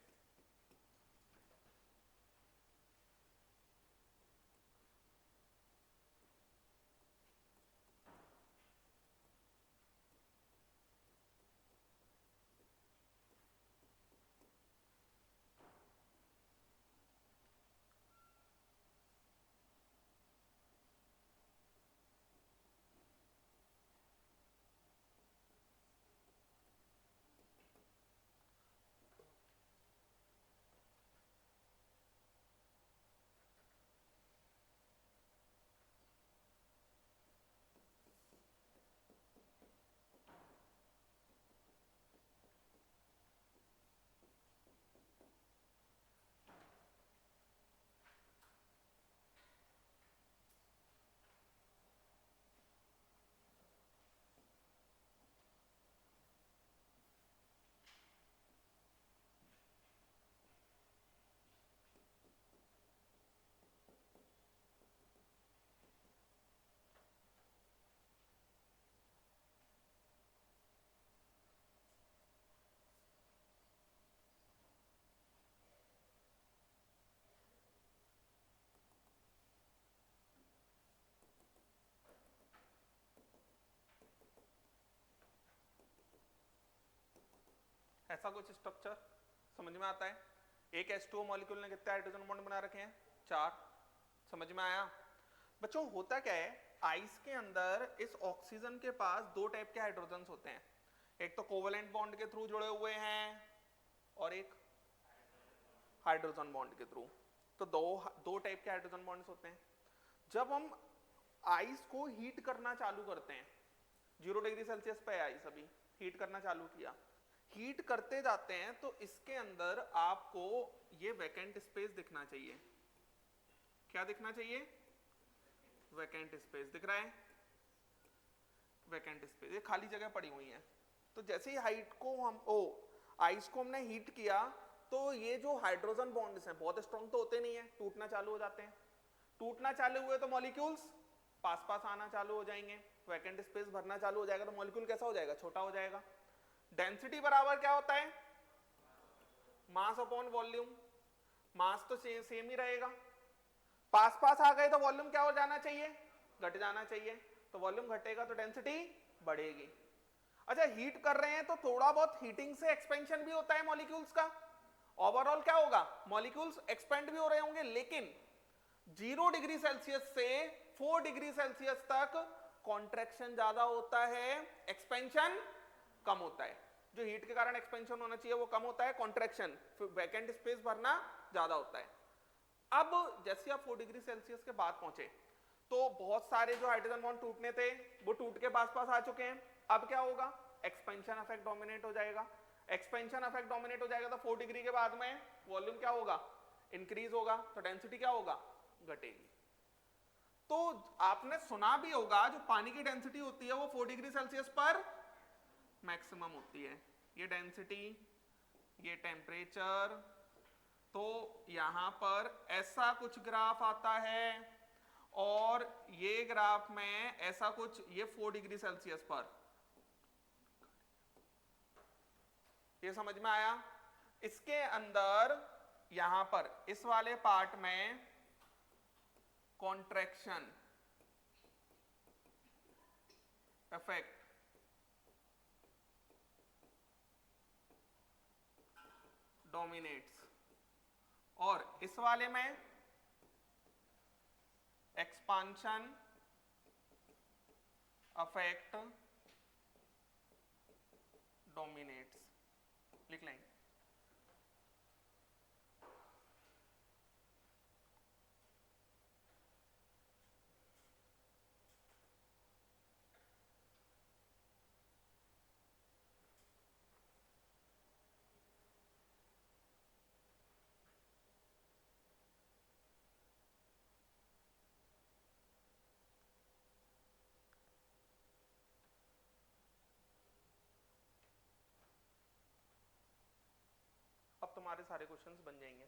ऐसा कुछ स्ट्रक्चर समझ में आता है। एक H2O मॉलिक्यूल ने कितने हाइड्रोजन बॉन्ड बना रखे हैं, 4। समझ में आया बच्चों। होता क्या है, आइस के अंदर इस ऑक्सीजन के पास दो टाइप के हाइड्रोजन होते हैं, एक तो कोवेलेंट बॉन्ड के थ्रू जुड़े हुए हैं और एक हाइड्रोजन बॉन्ड के थ्रू। तो दो टाइप के हाइड्रोजन बॉन्ड्स होते हैं। जब हम आइस को हीट करना चालू करते हैं, 0 डिग्री सेल्सियस पे आइस अभी हीट करना चालू किया, हीट करते जाते हैं तो इसके अंदर आपको ये वैकेंट स्पेस दिखना चाहिए। क्या दिखना चाहिए, वैकेंट स्पेस दिख रहा है, वैकेंट स्पेस, ये खाली जगह पड़ी हुई है। तो जैसे ही हाइट को हम आइस को हमने हीट किया तो ये जो हाइड्रोजन बॉन्ड्स हैं बहुत स्ट्रॉन्ग तो होते नहीं है, टूटना चालू हो जाते हैं। टूटना चालू हुए तो मॉलिक्यूल्स पास पास आना चालू हो जाएंगे, वैकेंट स्पेस भरना चालू हो जाएगा, तो मॉलिक्यूल कैसा हो जाएगा, छोटा हो जाएगा। डेंसिटी बराबर क्या होता है, मास अपॉन वॉल्यूम। मास तो सेम ही रहेगा, पास पास आ गए तो वॉल्यूम क्या हो जाना चाहिए, घट जाना चाहिए। तो वॉल्यूम घटेगा तो डेंसिटी बढ़ेगी। अच्छा, हीट कर रहे हैं तो थोड़ा बहुत हीटिंग से एक्सपेंशन भी होता है मॉलिक्यूल्स का। ओवरऑल क्या होगा, मॉलिक्यूल्स एक्सपेंड भी हो रहे होंगे, लेकिन 0 डिग्री सेल्सियस से 4 डिग्री सेल्सियस तक कॉन्ट्रैक्शन ज्यादा होता है, एक्सपेंशन कम होता है। जो हीट के कारण एक्सपेंशन होना चाहिए वो कम होता है, कॉन्ट्रैक्शन वैकेंट स्पेस भरना ज्यादा होता है। अब जैसे आप 4 डिग्री सेल्सियस के बाद पहुंचे तो बहुत सारे जो हाइड्रोजन बॉन्ड टूटने थे वो टूट के पास पास आ चुके हैं। अब क्या होगा, एक्सपेंशन इफेक्ट डोमिनेट हो जाएगा। एक्सपेंशन इफेक्ट डोमिनेट हो जाएगा तो 4 डिग्री के बाद में वॉल्यूम क्या होगा, इंक्रीज होगा, तो डेंसिटी क्या होगा, घटेगी। तो आपने सुना भी होगा जो पानी की डेंसिटी होती है वो 4 डिग्री सेल्सियस पर मैक्सिमम होती है। ये डेंसिटी, ये टेम्परेचर, तो यहां पर ऐसा कुछ ग्राफ आता है और ये ग्राफ में ऐसा कुछ, ये 4 डिग्री सेल्सियस पर, ये समझ में आया। इसके अंदर यहां पर इस वाले पार्ट में कॉन्ट्रैक्शन इफेक्ट डोमिनेट्स और इस वाले में एक्सपांशन इफेक्ट डोमिनेट्स। लिख लेंगे। अब तुम्हारे सारे क्वेश्चंस बन जाएंगे।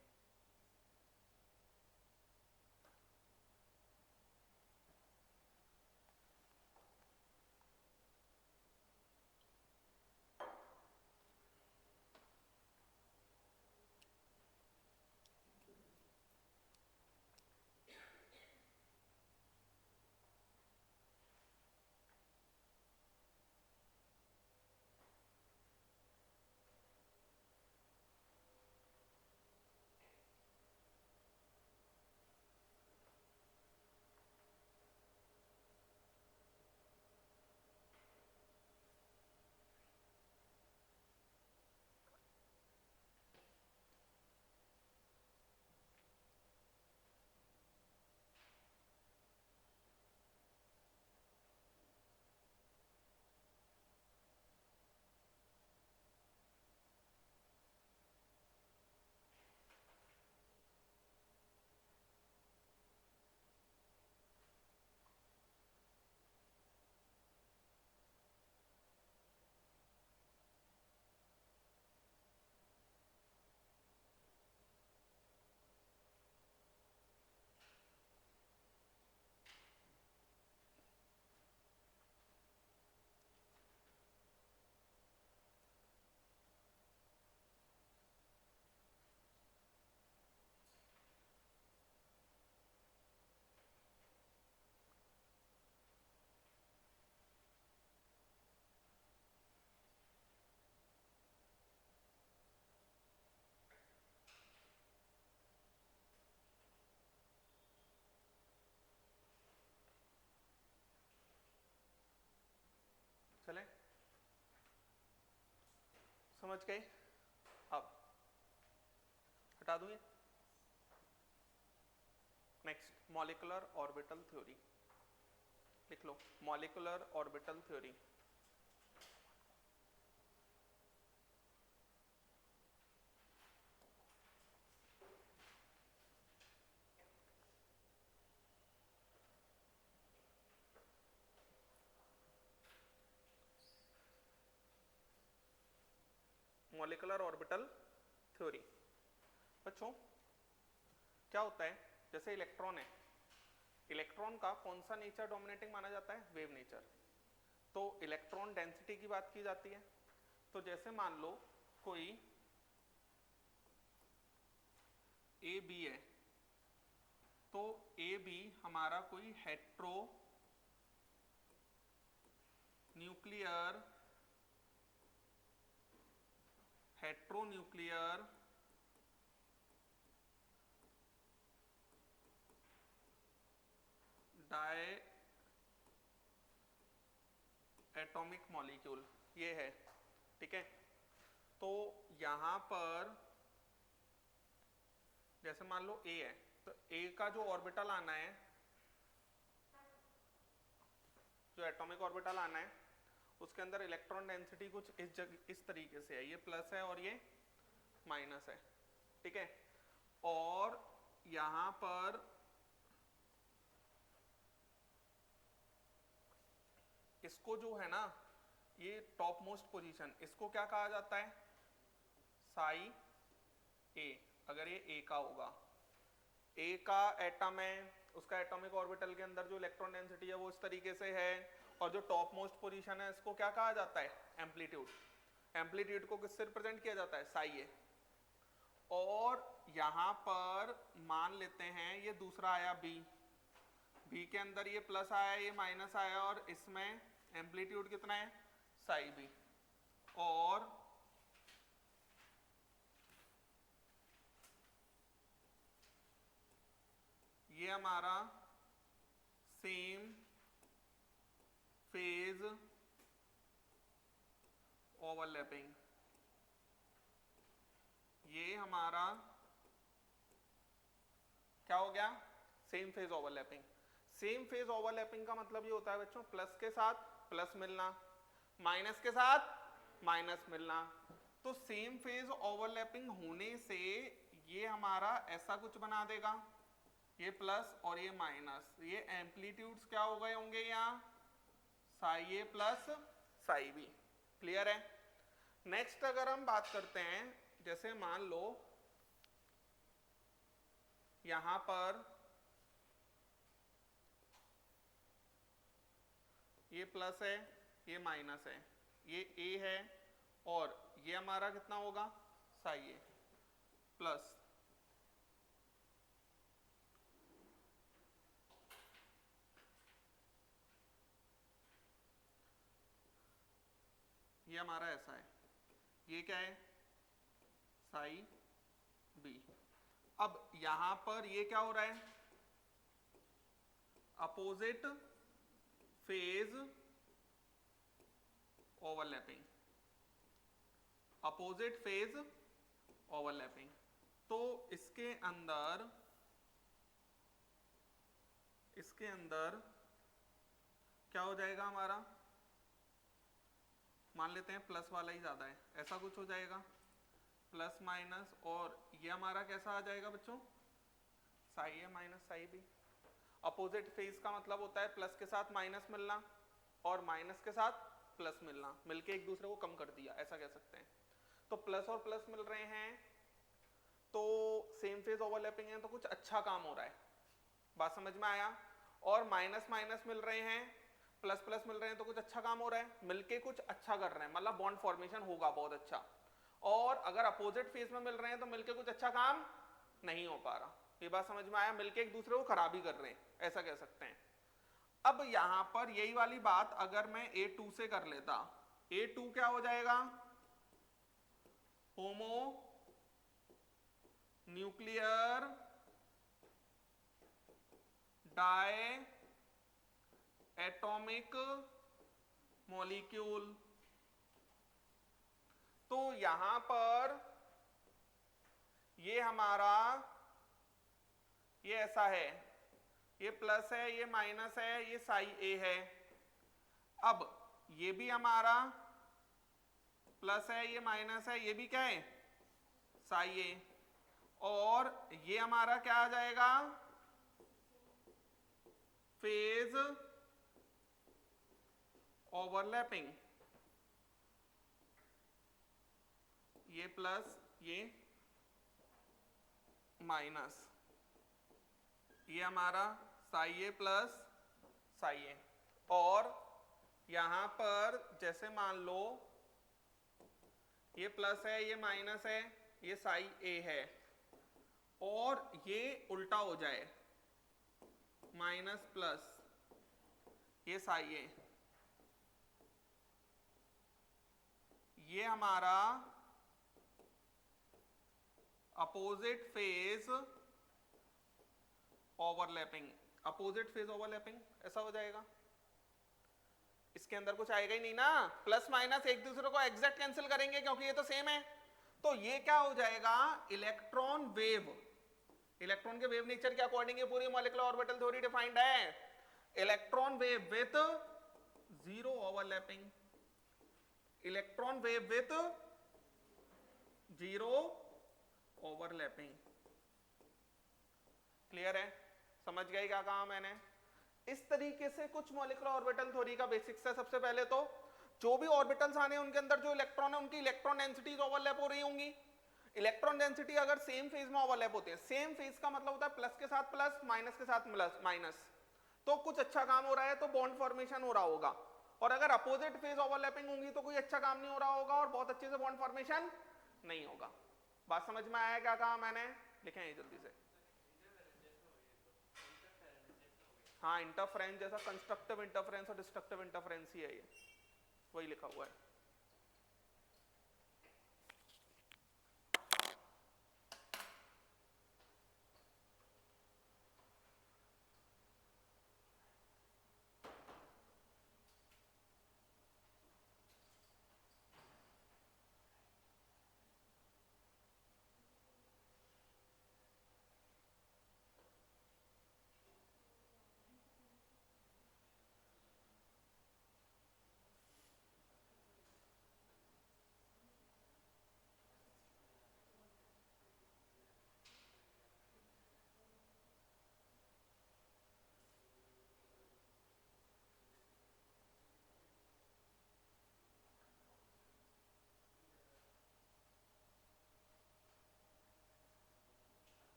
समझ गए? अब हटा दूं ये। नेक्स्ट मॉलिक्यूलर ऑर्बिटल थ्योरी लिख लो, molecular orbital theory. Molecular orbital theory बच्चों क्या होता है, जैसे इलेक्ट्रॉन है, इलेक्ट्रॉन का कौन सा नेचर डोमिनेटिंग माना जाता है? Wave nature. तो इलेक्ट्रॉन डेंसिटी की बात की जाती है। तो जैसे मान लो कोई ए बी है, तो ए बी हमारा कोई heteronuclear diatomic molecule ये है, ठीक है। तो यहां पर जैसे मान लो ए है, तो ए का जो ऑर्बिटल आना है, जो एटॉमिक ऑर्बिटल आना है, उसके अंदर इलेक्ट्रॉन डेंसिटी कुछ इस तरीके से है, ये प्लस है और ये माइनस है, ठीक है। और यहां पर इसको जो है ना, ये टॉप मोस्ट पोजीशन, इसको क्या कहा जाता है? साई ए। अगर ये ए का होगा, ए का एटम है, उसका एटॉमिक ऑर्बिटल के अंदर जो इलेक्ट्रॉन डेंसिटी है वो इस तरीके से है, और जो टॉप मोस्ट पोजीशन है इसको क्या कहा जाता है? एम्पलीट्यूड। एम्पलीट्यूड को किससे रिप्रेजेंट किया जाता है? साई ए। और यहां पर मान लेते हैं ये दूसरा आया बी, बी के अंदर ये प्लस आया, ये माइनस आया, और इसमें एम्पलीट्यूड कितना है? Psi B. और ये हमारा सेम फेज ओवरलैपिंग, ये हमारा क्या हो गया? Same phase overlapping. Same phase overlapping का मतलब ये होता है बच्चों, प्लस के साथ प्लस मिलना, माइनस के साथ माइनस मिलना। तो सेम फेज ओवरलैपिंग होने से ये हमारा ऐसा कुछ बना देगा, ये प्लस और ये माइनस, ये एम्पलीट्यूड्स क्या हो गए होंगे यहाँ? साई ए प्लस साई बी। क्लियर है? नेक्स्ट अगर हम बात करते हैं, जैसे मान लो यहां पर ये प्लस है, ये माइनस है, ये ए है, और ये हमारा कितना होगा? साई ए प्लस, ये हमारा ऐसा है, ये क्या है? Psi B. अब यहां पर ये क्या हो रहा है? Opposite phase overlapping, opposite phase overlapping. तो इसके अंदर क्या हो जाएगा हमारा? मान लेते हैं प्लस वाला ही ज्यादा है, ऐसा कुछ हो जाएगा, प्लस माइनस, और ये हमारा कैसा आ जाएगा बच्चों? Psi A minus psi B. Opposite phase का मतलब होता है प्लस के साथ माइनस मिलना और माइनस के साथ प्लस मिलना, मिलके एक दूसरे को कम कर दिया, ऐसा कह सकते हैं। तो प्लस और प्लस मिल रहे हैं, तो सेम फेज ओवरलैपिंग है, तो कुछ अच्छा काम हो रहा है, बात समझ में आया? और माइनस माइनस मिल रहे हैं, प्लस प्लस मिल रहे हैं, तो कुछ अच्छा काम हो रहा है, मिलके कुछ अच्छा कर रहे हैं, मतलब बॉन्ड फॉर्मेशन होगा बहुत अच्छा। और अगर अपोजिट फेज में मिल रहे हैं तो मिलके कुछ अच्छा काम नहीं हो पा रहा, ये बात समझ में आया? मिलके एक दूसरे को खराब ही कर रहे हैं, ऐसा कह सकते हैं। अब यहां पर यही वाली बात अगर मैं A2 से कर लेता, A2 क्या हो जाएगा? Homonuclear diatomic molecule. तो यहां पर ये हमारा ये ऐसा है, ये प्लस है, ये माइनस है, ये साई ए है। अब ये भी हमारा प्लस है, ये माइनस है, ये भी क्या है, साई ए। और ये हमारा क्या आ जाएगा, फेज ओवरलैपिंग। ये प्लस, ये माइनस, ये हमारा साई ए प्लस साई ए। और यहां पर जैसे मान लो ये प्लस है, ये माइनस है, ये साई ए है, और ये उल्टा हो जाए, माइनस प्लस, ये साई ए, ये हमारा opposite phase overlapping. Opposite phase overlapping ऐसा हो जाएगा, इसके अंदर कुछ आएगा ही नहीं ना, प्लस माइनस एक दूसरे को एग्जैक्ट कैंसिल करेंगे क्योंकि ये तो सेम है। तो ये क्या हो जाएगा, इलेक्ट्रॉन वेव। इलेक्ट्रॉन के वेव नेचर के अकॉर्डिंग ये पूरी मॉलिक्यूलर ऑर्बिटल थ्योरी डिफाइंड है, electron wave with zero overlapping, electron wave with zero overlapping. Clear है, समझ गए क्या कहा मैंने। इस तरीके से कुछ मॉलिक्यूलर ऑर्बिटल थ्योरी का बेसिक्स है। सबसे पहले तो जो भी ऑर्बिटल्स आने उनके अंदर जो इलेक्ट्रॉन है उनकी इलेक्ट्रॉन डेंसिटीज ओवरलैप हो रही होंगी। इलेक्ट्रॉन डेंसिटी अगर सेम फेज में ओवरलैप होते हैं, सेम फेज का मतलब होता है प्लस के साथ प्लस, माइनस के साथ माइनस, तो कुछ अच्छा काम हो रहा है, तो बॉन्ड फॉर्मेशन हो रहा होगा। और अगर अपोजिट फेज ओवरलैपिंग होंगी तो कोई अच्छा काम नहीं हो रहा होगा और बहुत अच्छे से बॉन्ड फॉर्मेशन नहीं होगा। बात समझ में आया क्या कहा मैंने, लिखें ये जल्दी से। हाँ, इंटरफेरेंस जैसा, कंस्ट्रक्टिव इंटरफेरेंस और डिस्ट्रक्टिव इंटरफेरेंस ही है, ये वही लिखा हुआ है।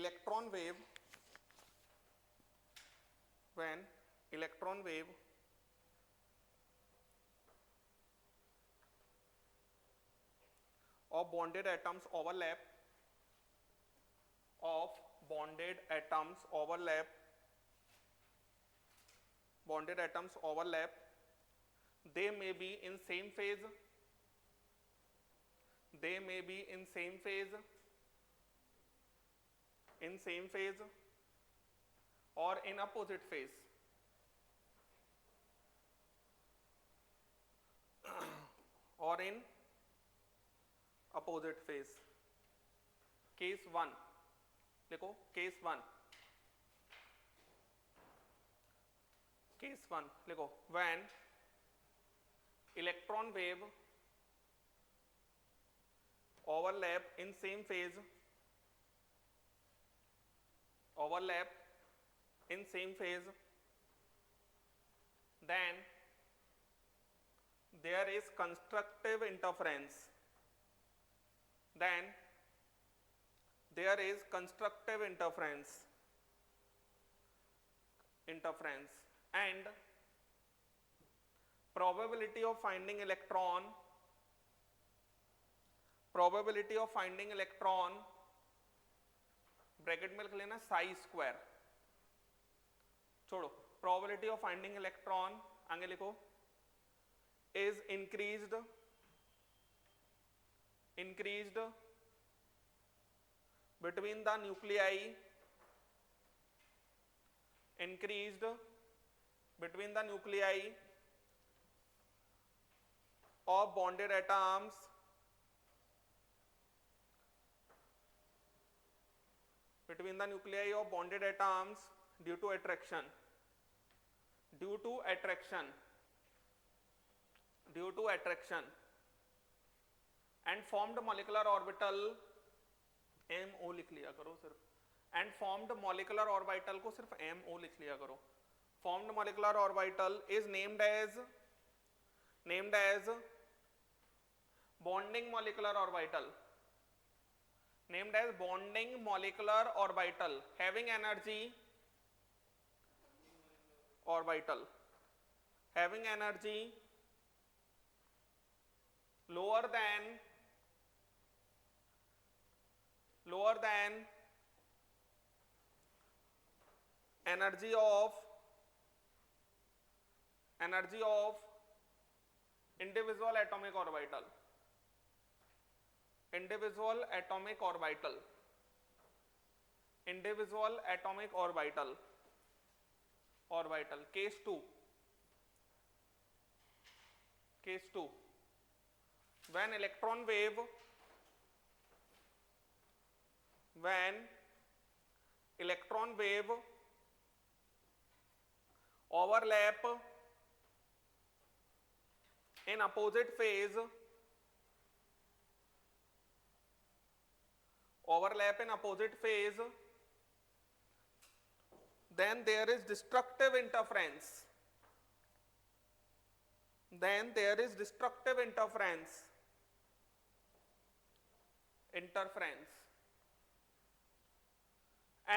electron wave of bonded atoms overlap they may be in same phase or in opposite phase case 1 लिखो केस 1 लिखो when electron wave overlap in same phase then there is constructive interference and probability of finding electron bracket में लिख लेना Sai square छोड़ो probability of finding electron आगे लिखो is increased between the nuclei of bonded atoms due to attraction and formed molecular orbital MO लिख लिया करो सिर्फ and formed molecular orbital को सिर्फ MO लिख लिया करो formed molecular orbital is named as bonding molecular orbital having energy lower than energy of individual atomic orbital case 2 when electron wave overlap in opposite phase then there is destructive interference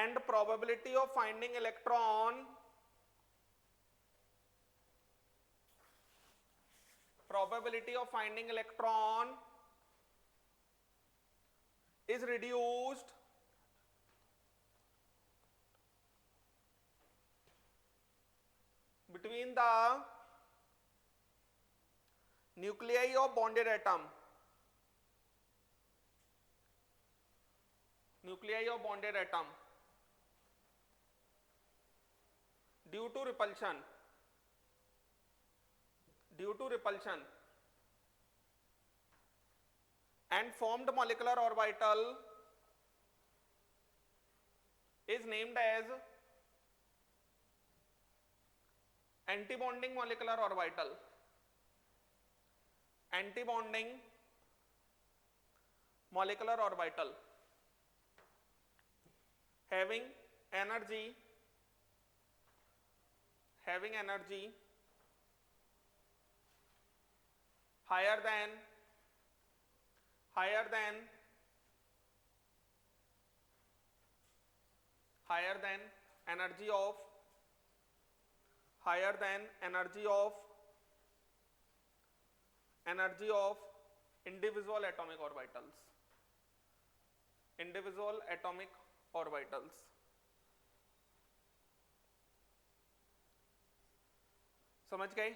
and probability of finding electron is reduced between the nuclei of bonded atom due to repulsion and formed molecular orbital is named as antibonding molecular orbital having energy higher than higher than energy of individual atomic orbitals. समझ गए?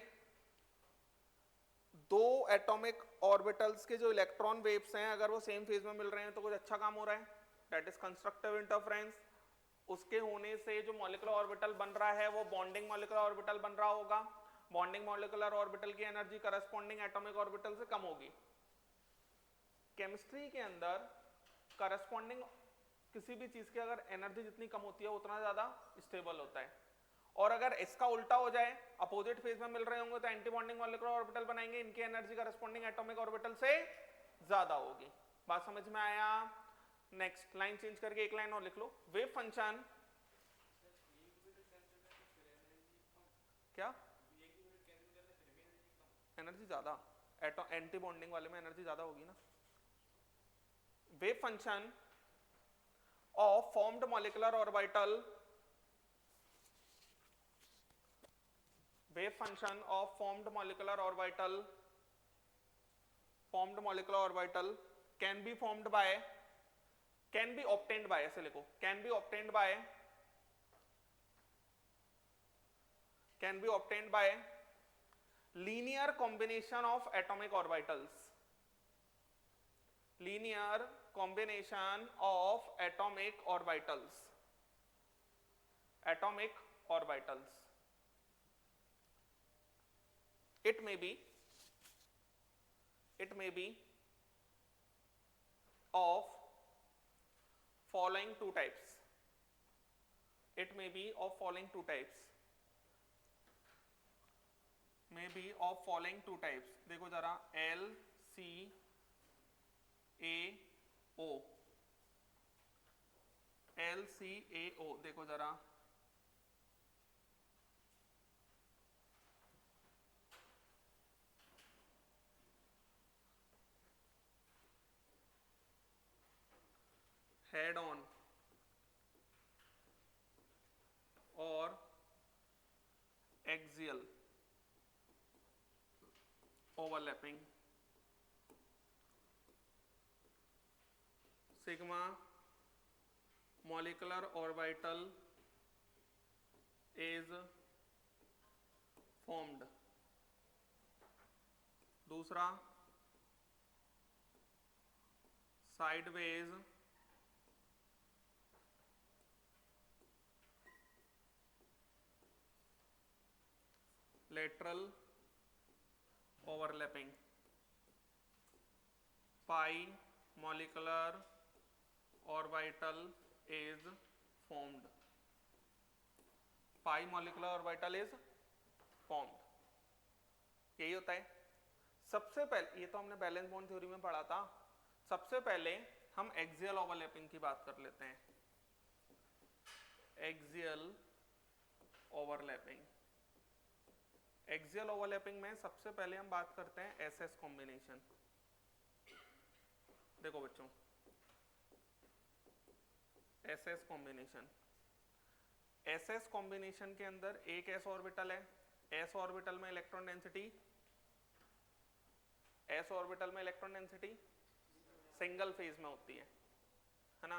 दो atomic orbitals के जो electron waves हैं अगर वो same phase में मिल रहे हैं तो कुछ अच्छा काम हो रहा है, दैट इज कंस्ट्रक्टिव इंटरफेरेंस. उसके होने से जो मॉलिक्यूलर ऑर्बिटल बन रहा है वो बॉन्डिंग मॉलिक्यूलर ऑर्बिटल बन रहा होगा. बॉन्डिंग मॉलिक्यूलर ऑर्बिटल की एनर्जी करस्पॉन्डिंग एटॉमिक ऑर्बिटल से कम होगी. केमिस्ट्री के अंदर करस्पॉन्डिंग किसी भी चीज की अगर एनर्जी जितनी कम होती है उतना ज्यादा स्टेबल होता है. और अगर इसका उल्टा हो जाए, अपोजिट फेज में मिल रहे होंगे तो एंटी बॉन्डिंग मॉलिक्यूलर ऑर्बिटल बनाएंगे, इनकी एनर्जी करस्पॉन्डिंग एटॉमिक ऑर्बिटल से ज्यादा होगी. बात समझ में आया? नेक्स्ट लाइन चेंज करके एक लाइन और लिख लो. वेव फंक्शन क्या एनर्जी ज्यादा, एंटी बॉन्डिंग वाले में एनर्जी ज्यादा होगी ना. Wave function of formed molecular orbital, wave function of formed molecular orbital can be obtained by, ऐसे लिखो, can be obtained by linear combination of atomic orbitals. It may be of following two types. देखो जरा LCAO देखो जरा. Head on और axial overlapping. Sigma molecular orbital is formed. दूसरा sideways lateral overlapping. Pi molecular orbital is formed. यही होता है. सबसे पहले, ये तो हमने बैलेंस बॉन्ड थ्योरी में पढ़ा था, सबसे पहले हम एक्सियल ओवरलैपिंग की बात कर लेते हैं. एक्सियल ओवरलैपिंग में सबसे पहले हम बात करते हैं एसएस कॉम्बिनेशन. देखो बच्चों, एसएस कॉम्बिनेशन के अंदर एक एस ऑर्बिटल है. एस ऑर्बिटल में इलेक्ट्रॉन डेंसिटी सिंगल फेज में होती है ना.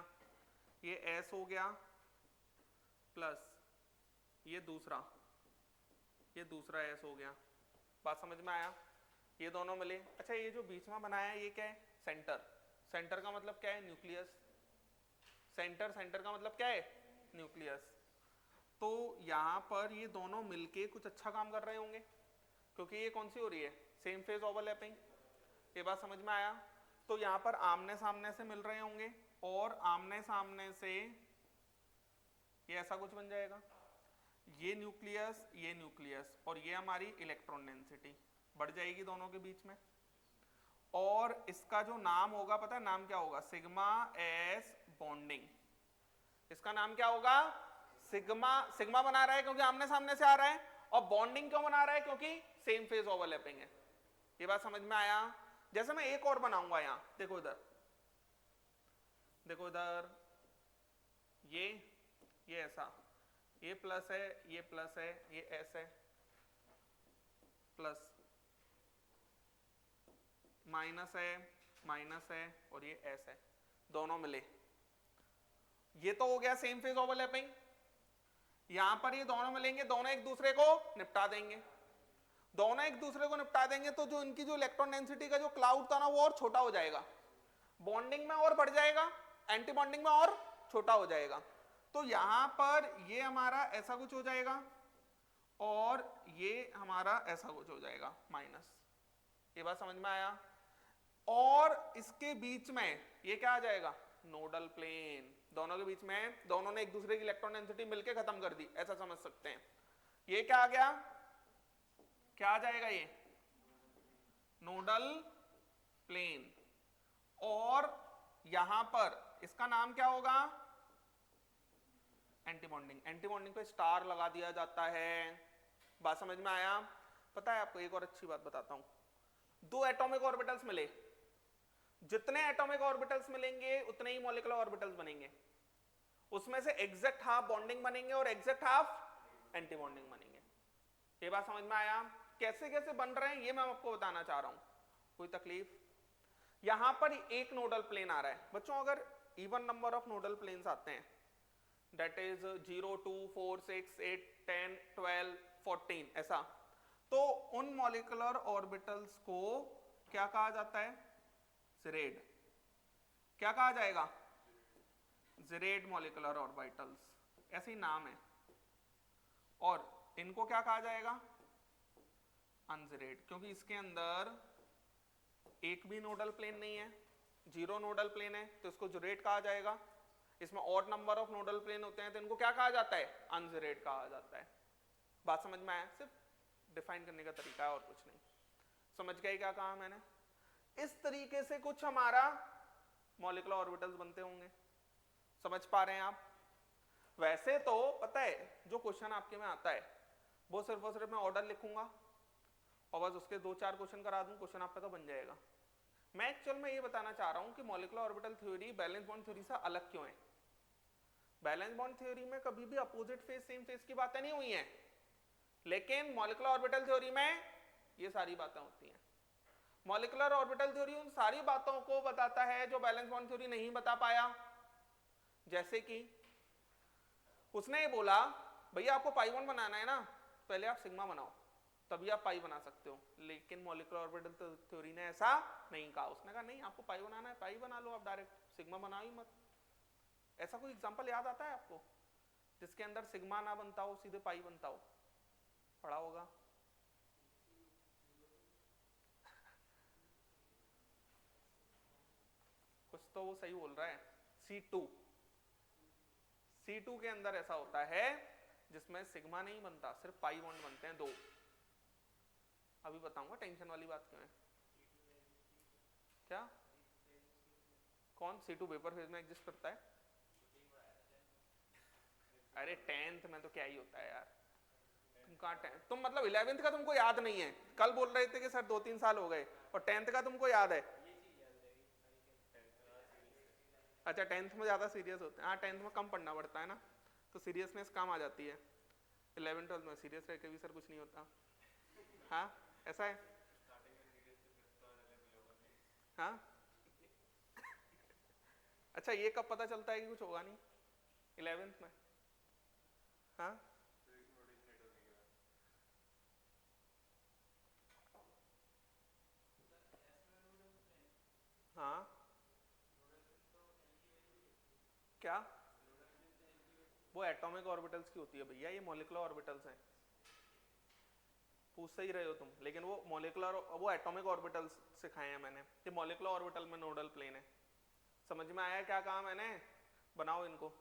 ये एस हो गया प्लस ये दूसरा एस हो गया. बात समझ में आया? ये दोनों मिले. अच्छा, ये जो बीच में बनाया है ये क्या है? सेंटर का मतलब क्या है? न्यूक्लियस. सेंटर का मतलब क्या है? न्यूक्लियस. तो यहाँ पर ये दोनों मिलके कुछ अच्छा काम कर रहे होंगे क्योंकि ये कौन सी हो रही है? Same phase overlapping. ये बात समझ में आया? तो यहाँ पर आमने सामने से मिल रहे होंगे और आमने सामने से ये ऐसा कुछ बन जाएगा. ये न्यूक्लियस और ये हमारी इलेक्ट्रॉन डेंसिटी बढ़ जाएगी दोनों के बीच में. और इसका जो नाम होगा, पता है नाम क्या होगा? Sigma S bonding. इसका नाम क्या होगा? सिग्मा बना रहा है क्योंकि आमने सामने से आ रहा है, और बॉन्डिंग क्यों बना रहा है? क्योंकि सेम फेज ओवरलैपिंग है. ये बात समझ में आया? जैसे मैं एक और बनाऊंगा यहां, देखो इधर, ये ऐसा, ये प्लस है, ये प्लस है, ये एस है, प्लस माइनस है और ये एस है, दोनों मिले। ये तो हो गया सेम फेज ओवरलैपिंग। यहां पर ये दोनों मिलेंगे, दोनों एक दूसरे को निपटा देंगे, दोनों एक दूसरे को निपटा देंगे तो जो इनकी जो इलेक्ट्रॉन डेंसिटी का जो क्लाउड था ना वो और छोटा हो जाएगा, बॉन्डिंग में और बढ़ जाएगा, एंटी बॉन्डिंग में और छोटा हो जाएगा। तो यहां पर ये हमारा ऐसा कुछ हो जाएगा और ये हमारा ऐसा कुछ हो जाएगा माइनस। ये बात समझ में आया? और इसके बीच में ये क्या आ जाएगा, नोडल प्लेन। दोनों के बीच में दोनों ने एक दूसरे की इलेक्ट्रॉन डेंसिटी मिलकर खत्म कर दी, ऐसा समझ सकते हैं। ये क्या आ गया, क्या आ जाएगा, ये नोडल प्लेन। और यहां पर इसका नाम क्या होगा, एंटी बॉन्डिंग। एंटी बॉन्डिंग पे स्टार लगा दिया जाता है। बात समझ में आया? पता है आपको एक और अच्छी बात बताता हूं, दो एटॉमिक ऑर्बिटल्स मिले, जितने एटॉमिक ऑर्बिटल्स मिलेंगे उतने ही मॉलिक्यूलर ऑर्बिटल्स बनेंगे, उसमें से एग्जैक्ट हाफ बॉन्डिंग बनेंगे और एग्जैक्ट हाफ एंटी बॉन्डिंग बनेंगे। ये बात समझ में आया? कैसे कैसे बन रहे हैं ये मैं आपको बताना चाह रहा हूं, कोई तकलीफ? यहां पर एक नोडल प्लेन आ रहा है बच्चों, अगर even number of nodal planes आते हैं, दैट इज 0 2 4 6 8 10 12 14 ऐसा, तो उन मॉलिक्यूलर ऑर्बिटल्स को क्या कहा जाता है, ज़िरेड। क्या कहा जाएगा, ज़िरेड मॉलिक्यूलर ऑर्बिटल्स, ऐसे ही नाम है। और इनको क्या कहा जाएगा, अनज़िरेड, क्योंकि इसके अंदर एक भी नोडल प्लेन नहीं है, 0 नोडल प्लेन है, तो इसको ज़िरेड कहा जाएगा। इसमें odd number of nodal plane होते हैं तो इनको क्या कहा जाता है, अनज़िरेड कहा जाता है। बात समझ में आया? सिर्फ डिफाइन करने का तरीका है और कुछ नहीं। समझ गए क्या कहा मैंने? इस तरीके से कुछ हमारा मॉलिक्यूलर ऑर्बिटल्स बनते होंगे, समझ पा रहे हैं आप? वैसे तो पता है जो क्वेश्चन आपके में आता है वो सिर्फ और सिर्फ मैं ऑर्डर लिखूंगा और बस उसके 2-4 क्वेश्चन करा दूं, क्वेश्चन आपका तो बन जाएगा। मैं एक्चुअल में ये बताना चाह रहा हूं कि molecular orbital theory valence bond theory से अलग क्यों है। बैलेंस बॉन्ड थ्योरी में कभी भी अपोजिट फेज सेम फेज की बातें नहीं हुई हैं, लेकिन मॉलिक्यूलर ऑर्बिटल थ्योरी में ये सारी बातें होती हैं। मॉलिक्यूलर ऑर्बिटल थ्योरी उन सारी बातों को बताता है जो बैलेंस बॉन्ड थ्योरी नहीं बता पाया। जैसे कि उसने ये बोला भैया आपको पाई बॉन्ड बनाना है ना, पहले आप सिग्मा बनाओ तभी आप पाई बना सकते हो, लेकिन मॉलिक्यूलर ऑर्बिटल थ्योरी ने ऐसा नहीं कहा। उसने कहा नहीं, आपको पाई बनाना है पाई बना लो आप, डायरेक्ट सिग्मा बनाओ ही मत। ऐसा कोई एग्जांपल याद आता है आपको जिसके अंदर सिग्मा ना बनता हो, सीधे पाई बनता हो? पढ़ा होगा। कुछ तो वो सही बोल रहा है, C2 के अंदर ऐसा होता है जिसमें सिग्मा नहीं बनता, सिर्फ पाई बॉन्ड बनते हैं 2। अभी बताऊंगा टेंशन वाली बात क्यों है। क्या कौन C2 वेपर फेज में एग्जिस्ट करता है? अरे 10th में तो क्या ही होता है यार, तुम कहाँ 10th, तुम मतलब 11th का तुमको याद नहीं है? कल बोल रहे थे कि सर 2-3 साल हो गए और 10th का तुमको याद है? अच्छा 10th में ज्यादा सीरियस होते हैं, हाँ 10th में कम पढ़ना पड़ता है ना, तो सीरियसनेस कम आ जाती है। 11th-12th में सीरियस रह के भी सर कुछ नहीं होता। हाँ ऐसा है। हाँ अच्छा ये कब पता चलता है कि कुछ होगा नहीं? 11th में। हाँ हाँ क्या, वो एटॉमिक ऑर्बिटल्स की होती है भैया, ये मॉलिक्यूलर ऑर्बिटल्स हैं। पूछ सही रहे हो तुम, लेकिन वो मॉलिक्यूलर वो एटॉमिक ऑर्बिटल्स सिखाए हैं मैंने, ये मॉलिक्यूलर ऑर्बिटल में नोडल प्लेन है। समझ में आया क्या कहा मैंने? बनाओ इनको।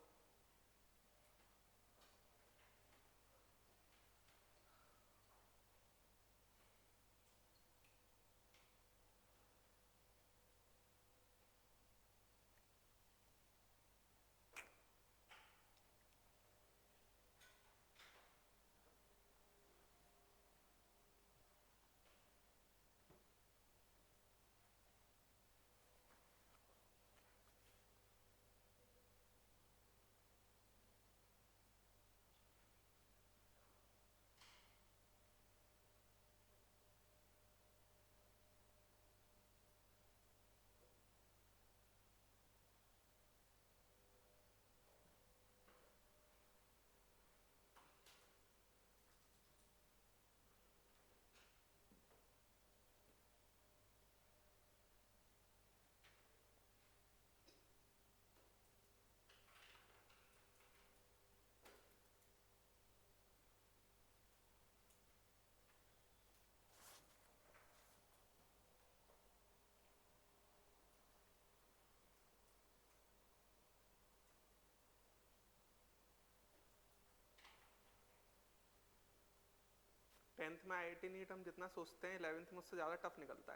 10th में IIT नीट हम जितना सोचते हैं 11th में उससे ज़्यादा टफ निकलता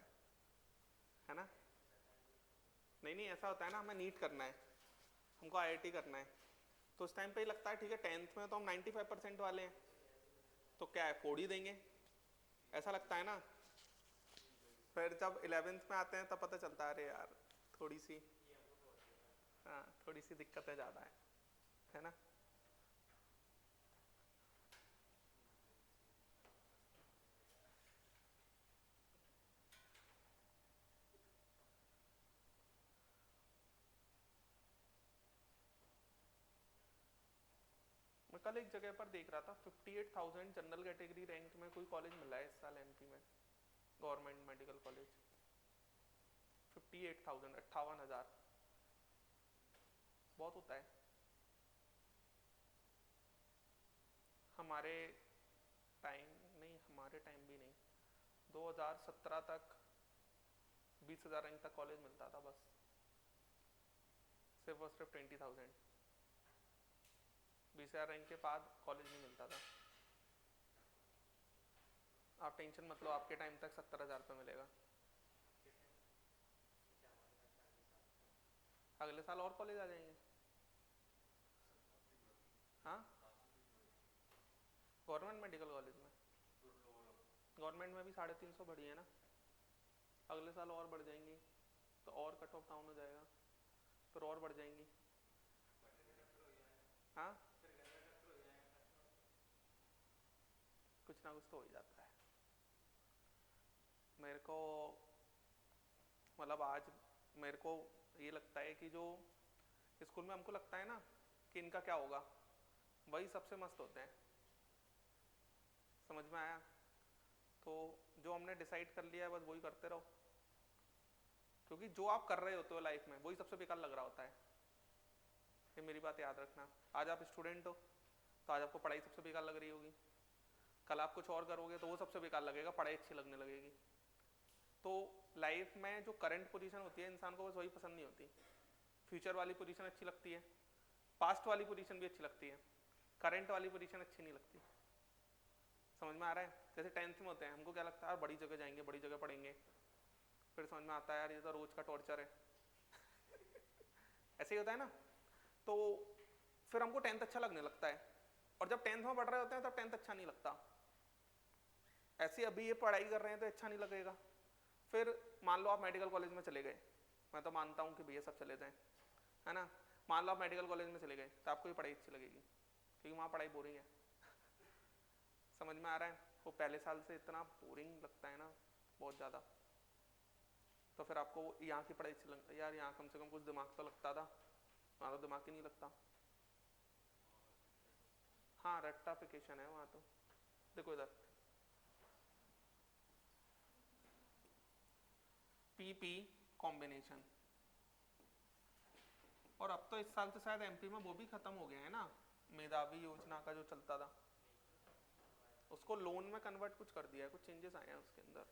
है ना? नहीं ऐसा होता है ना, हमें नीट करना है, हमको IIT करना है, तो उस टाइम पे ही लगता है ठीक है 10th में तो हम 95% वाले हैं, तो क्या है फोड़ ही देंगे, ऐसा लगता है ना। फिर जब 11th में आते हैं तब पता चलता है अरे यार थोड़ी सी, हाँ थोड़ी सी दिक्कतें ज़्यादा है ना। मैं कल एक जगह पर देख रहा था 58,000 जनरल कैटेगरी रैंक में कोई कॉलेज मिला है इस साल MP में, गवर्नमेंट मेडिकल कॉलेज 58,000, 58,000 बहुत होता है। हमारे टाइम नहीं, हमारे टाइम भी नहीं, 2017 तक 20,000 रैंक तक कॉलेज मिलता था बस, सिर्फ और सिर्फ 20,000, 20,000 रैंक के बाद कॉलेज नहीं मिलता था। आप टेंशन मत लो, आपके टाइम तक 70,000 पे मिलेगा। अगले साल और कॉलेज आ जाएंगे। हाँ गवर्नमेंट मेडिकल कॉलेज में, गवर्नमेंट में भी 350 बढ़ी है ना, अगले साल और बढ़ जाएंगी, तो और कट ऑफ डाउन हो जाएगा, फिर और बढ़ जाएंगी। हाँ कुछ ना कुछ तो हो ही जाता है। मेरे को मतलब आज मेरे को ये लगता है कि जो स्कूल में हमको लगता है ना कि इनका क्या होगा, वही सबसे मस्त होते हैं, समझ में आया? तो जो हमने डिसाइड कर लिया है बस वही करते रहो, क्योंकि जो आप कर रहे होते हो लाइफ में वही सबसे बेकार लग रहा होता है, ये मेरी बात याद रखना। आज आप स्टूडेंट हो तो आज आपको पढ़ाई सबसे बेकार लग रही होगी, कल आप कुछ और करोगे तो वो सबसे बेकार लगेगा, पढ़ाई अच्छी लगने लगेगी। तो लाइफ में जो करंट पोजीशन होती है इंसान को बस वही पसंद नहीं होती, फ्यूचर वाली पोजीशन अच्छी लगती है, पास्ट वाली पोजीशन भी अच्छी लगती है, करंट वाली पोजीशन अच्छी नहीं लगती। समझ में आ रहा है? जैसे 10th में होते हैं, हमको क्या लगता है बड़ी जगह जाएंगे, बड़ी जगह पढ़ेंगे, फिर समझ में आता है यार ये तो रोज का टॉर्चर है ऐसे ही होता है ना। तो फिर हमको 10th अच्छा लगने लगता है, और जब 10th में पढ़ रहे होते हैं तब 10th अच्छा नहीं लगता। ऐसे अभी ये पढ़ाई कर रहे हैं तो अच्छा नहीं लगेगा। फिर मान लो आप मेडिकल कॉलेज में चले गए, मैं तो मानता हूँ कि भैया सब चले जाएं, है ना, मान लो आप मेडिकल कॉलेज में चले गए तो आपको ये पढ़ाई अच्छी लगेगी, क्योंकि वहाँ पढ़ाई बोरिंग है समझ में आ रहा है? वो पहले साल से इतना बोरिंग लगता है ना, बहुत ज़्यादा, तो फिर आपको यहाँ की पढ़ाई अच्छी लगती है, यार यहाँ कम से कम कुछ दिमाग तो लगता था, वहाँ तो दिमाग ही नहीं लगता। हाँ रट्टाफिकेशन है वहाँ तो। देखो इधर PP कॉम्बिनेशन, और अब तो इस साल से शायद MP में वो भी खत्म हो गया है ना, मेधावी योजना का जो चलता था उसको लोन में कन्वर्ट कुछ कर दिया है, कुछ चेंजेस आए हैं उसके अंदर,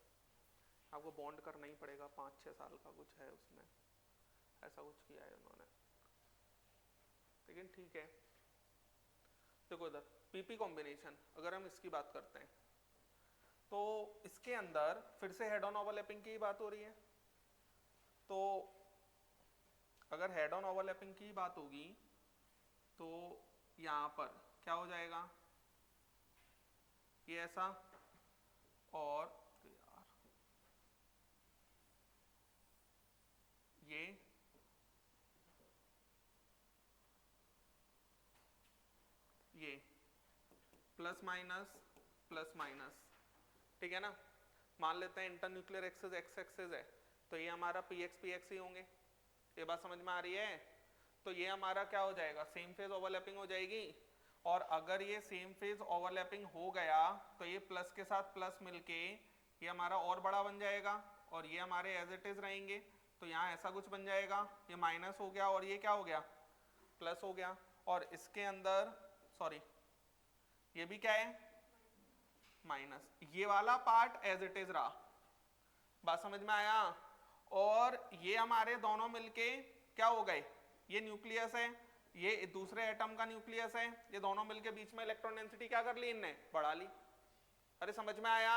आपको बॉन्ड करना ही पड़ेगा 5-6 साल का कुछ है उसमें, ऐसा कुछ किया है उन्होंने, लेकिन ठीक है। देखो इधर PP कॉम्बिनेशन, अगर हम इसकी बात करते हैं तो इसके अंदर फिर से हेड ऑन ओवरलैपिंग की बात हो रही है। तो अगर हेड ऑन ओवरलैपिंग की बात होगी तो यहाँ पर क्या हो जाएगा, ये ऐसा, और यार ये प्लस माइनस, ठीक है ना। मान लेते हैं इंटरन्यूक्लियर एक्सेस x एक्सेस है, तो ये हमारा px ही होंगे, ये बात समझ में आ रही है? तो ये हमारा क्या हो जाएगा, सेम फेज ओवरलैपिंग हो जाएगी, और अगर ये सेम फेज ओवरलैपिंग हो गया तो ये प्लस के साथ प्लस मिलके ये हमारा और बड़ा बन जाएगा, और ये हमारे एज इट इज रहेंगे, तो यहाँ ऐसा कुछ बन जाएगा, ये माइनस हो गया और ये क्या हो गया, प्लस हो गया, और इसके अंदर सॉरी ये भी क्या है, माइनस, ये वाला पार्ट एज इट इज रहा, बात समझ में आया? और ये हमारे दोनों मिलके क्या हो गए, ये न्यूक्लियस है, ये दूसरे एटम का न्यूक्लियस है, ये दोनों मिलके बीच में इलेक्ट्रॉन डेंसिटी क्या कर ली, इनने बढ़ा ली, अरे समझ में आया?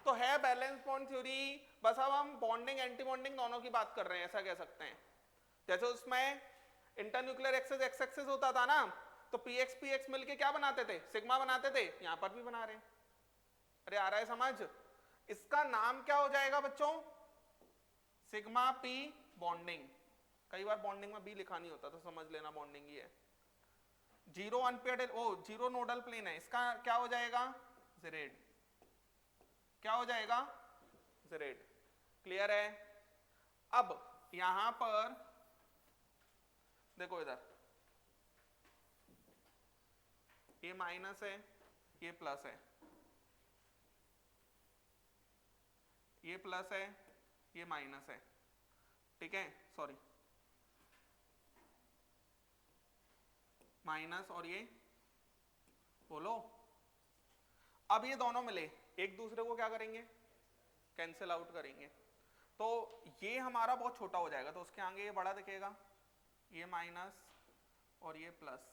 तो है बैलेंस बॉन्ड थ्योरी, बस अब हम बॉन्डिंग एंटी बॉन्डिंग दोनों की बात कर रहे हैं, ऐसा कह सकते हैं। जैसे उसमें इंटरन्यूक्लियर एक्सेस एक्स एक्सेस होता था ना, तो पी एक्स मिलके क्या बनाते थे? सिग्मा बनाते थे। यहां पर भी बना रहे हैं। अरे आ रहा है समझ? इसका नाम क्या हो जाएगा बच्चों? Sigma P bonding. कई बार बॉन्डिंग में बी लिखा नहीं होता तो समझ लेना बॉन्डिंग ही है। Zero unpaired, oh zero nodal plane है, इसका क्या हो जाएगा? जेरेड। क्या हो जाएगा? जेरेड। क्लियर है? अब यहां पर देखो, इधर ये माइनस है, ये प्लस है, ये प्लस है, ये माइनस है, ठीक है, सॉरी माइनस, और ये बोलो। अब ये दोनों मिले, एक दूसरे को क्या करेंगे? कैंसिल आउट करेंगे। तो ये हमारा बहुत छोटा हो जाएगा, तो उसके आगे ये बड़ा दिखेगा, ये माइनस और ये प्लस,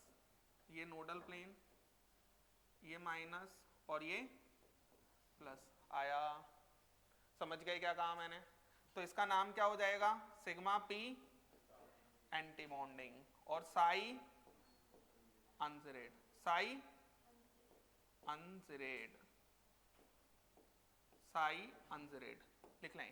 ये नोडल प्लेन, ये माइनस और ये प्लस। आया? समझ गए क्या कहा मैंने? तो इसका नाम क्या हो जाएगा? सिग्मा पी एंटी बॉन्डिंग, और साई अनजेरेड। साई अनजेरेड, साई अनजेरेड लिख लें।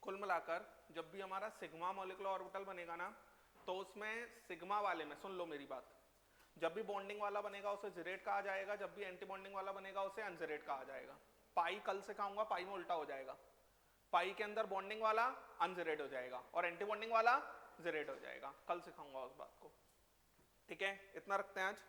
कुल मिलाकर जब भी हमारा सिग्मा मॉलिक्यूलर ऑर्बिटल बनेगा ना, तो उसमें सिग्मा वाले में, सुन लो मेरी बात, जब भी बॉन्डिंग वाला बनेगा उसे जेरेड कहा जाएगा, जब भी एंटी बॉन्डिंग वाला बनेगा उसे अनजेरेड कहा जाएगा। पाई कल से खाऊंगा, पाई में उल्टा हो जाएगा। पाई के अंदर बॉन्डिंग वाला अनजेरेड हो जाएगा और एंटी बॉन्डिंग वाला जेरेड हो जाएगा। कल सिखाऊंगा उस बात को, ठीक है? इतना रखते हैं आज।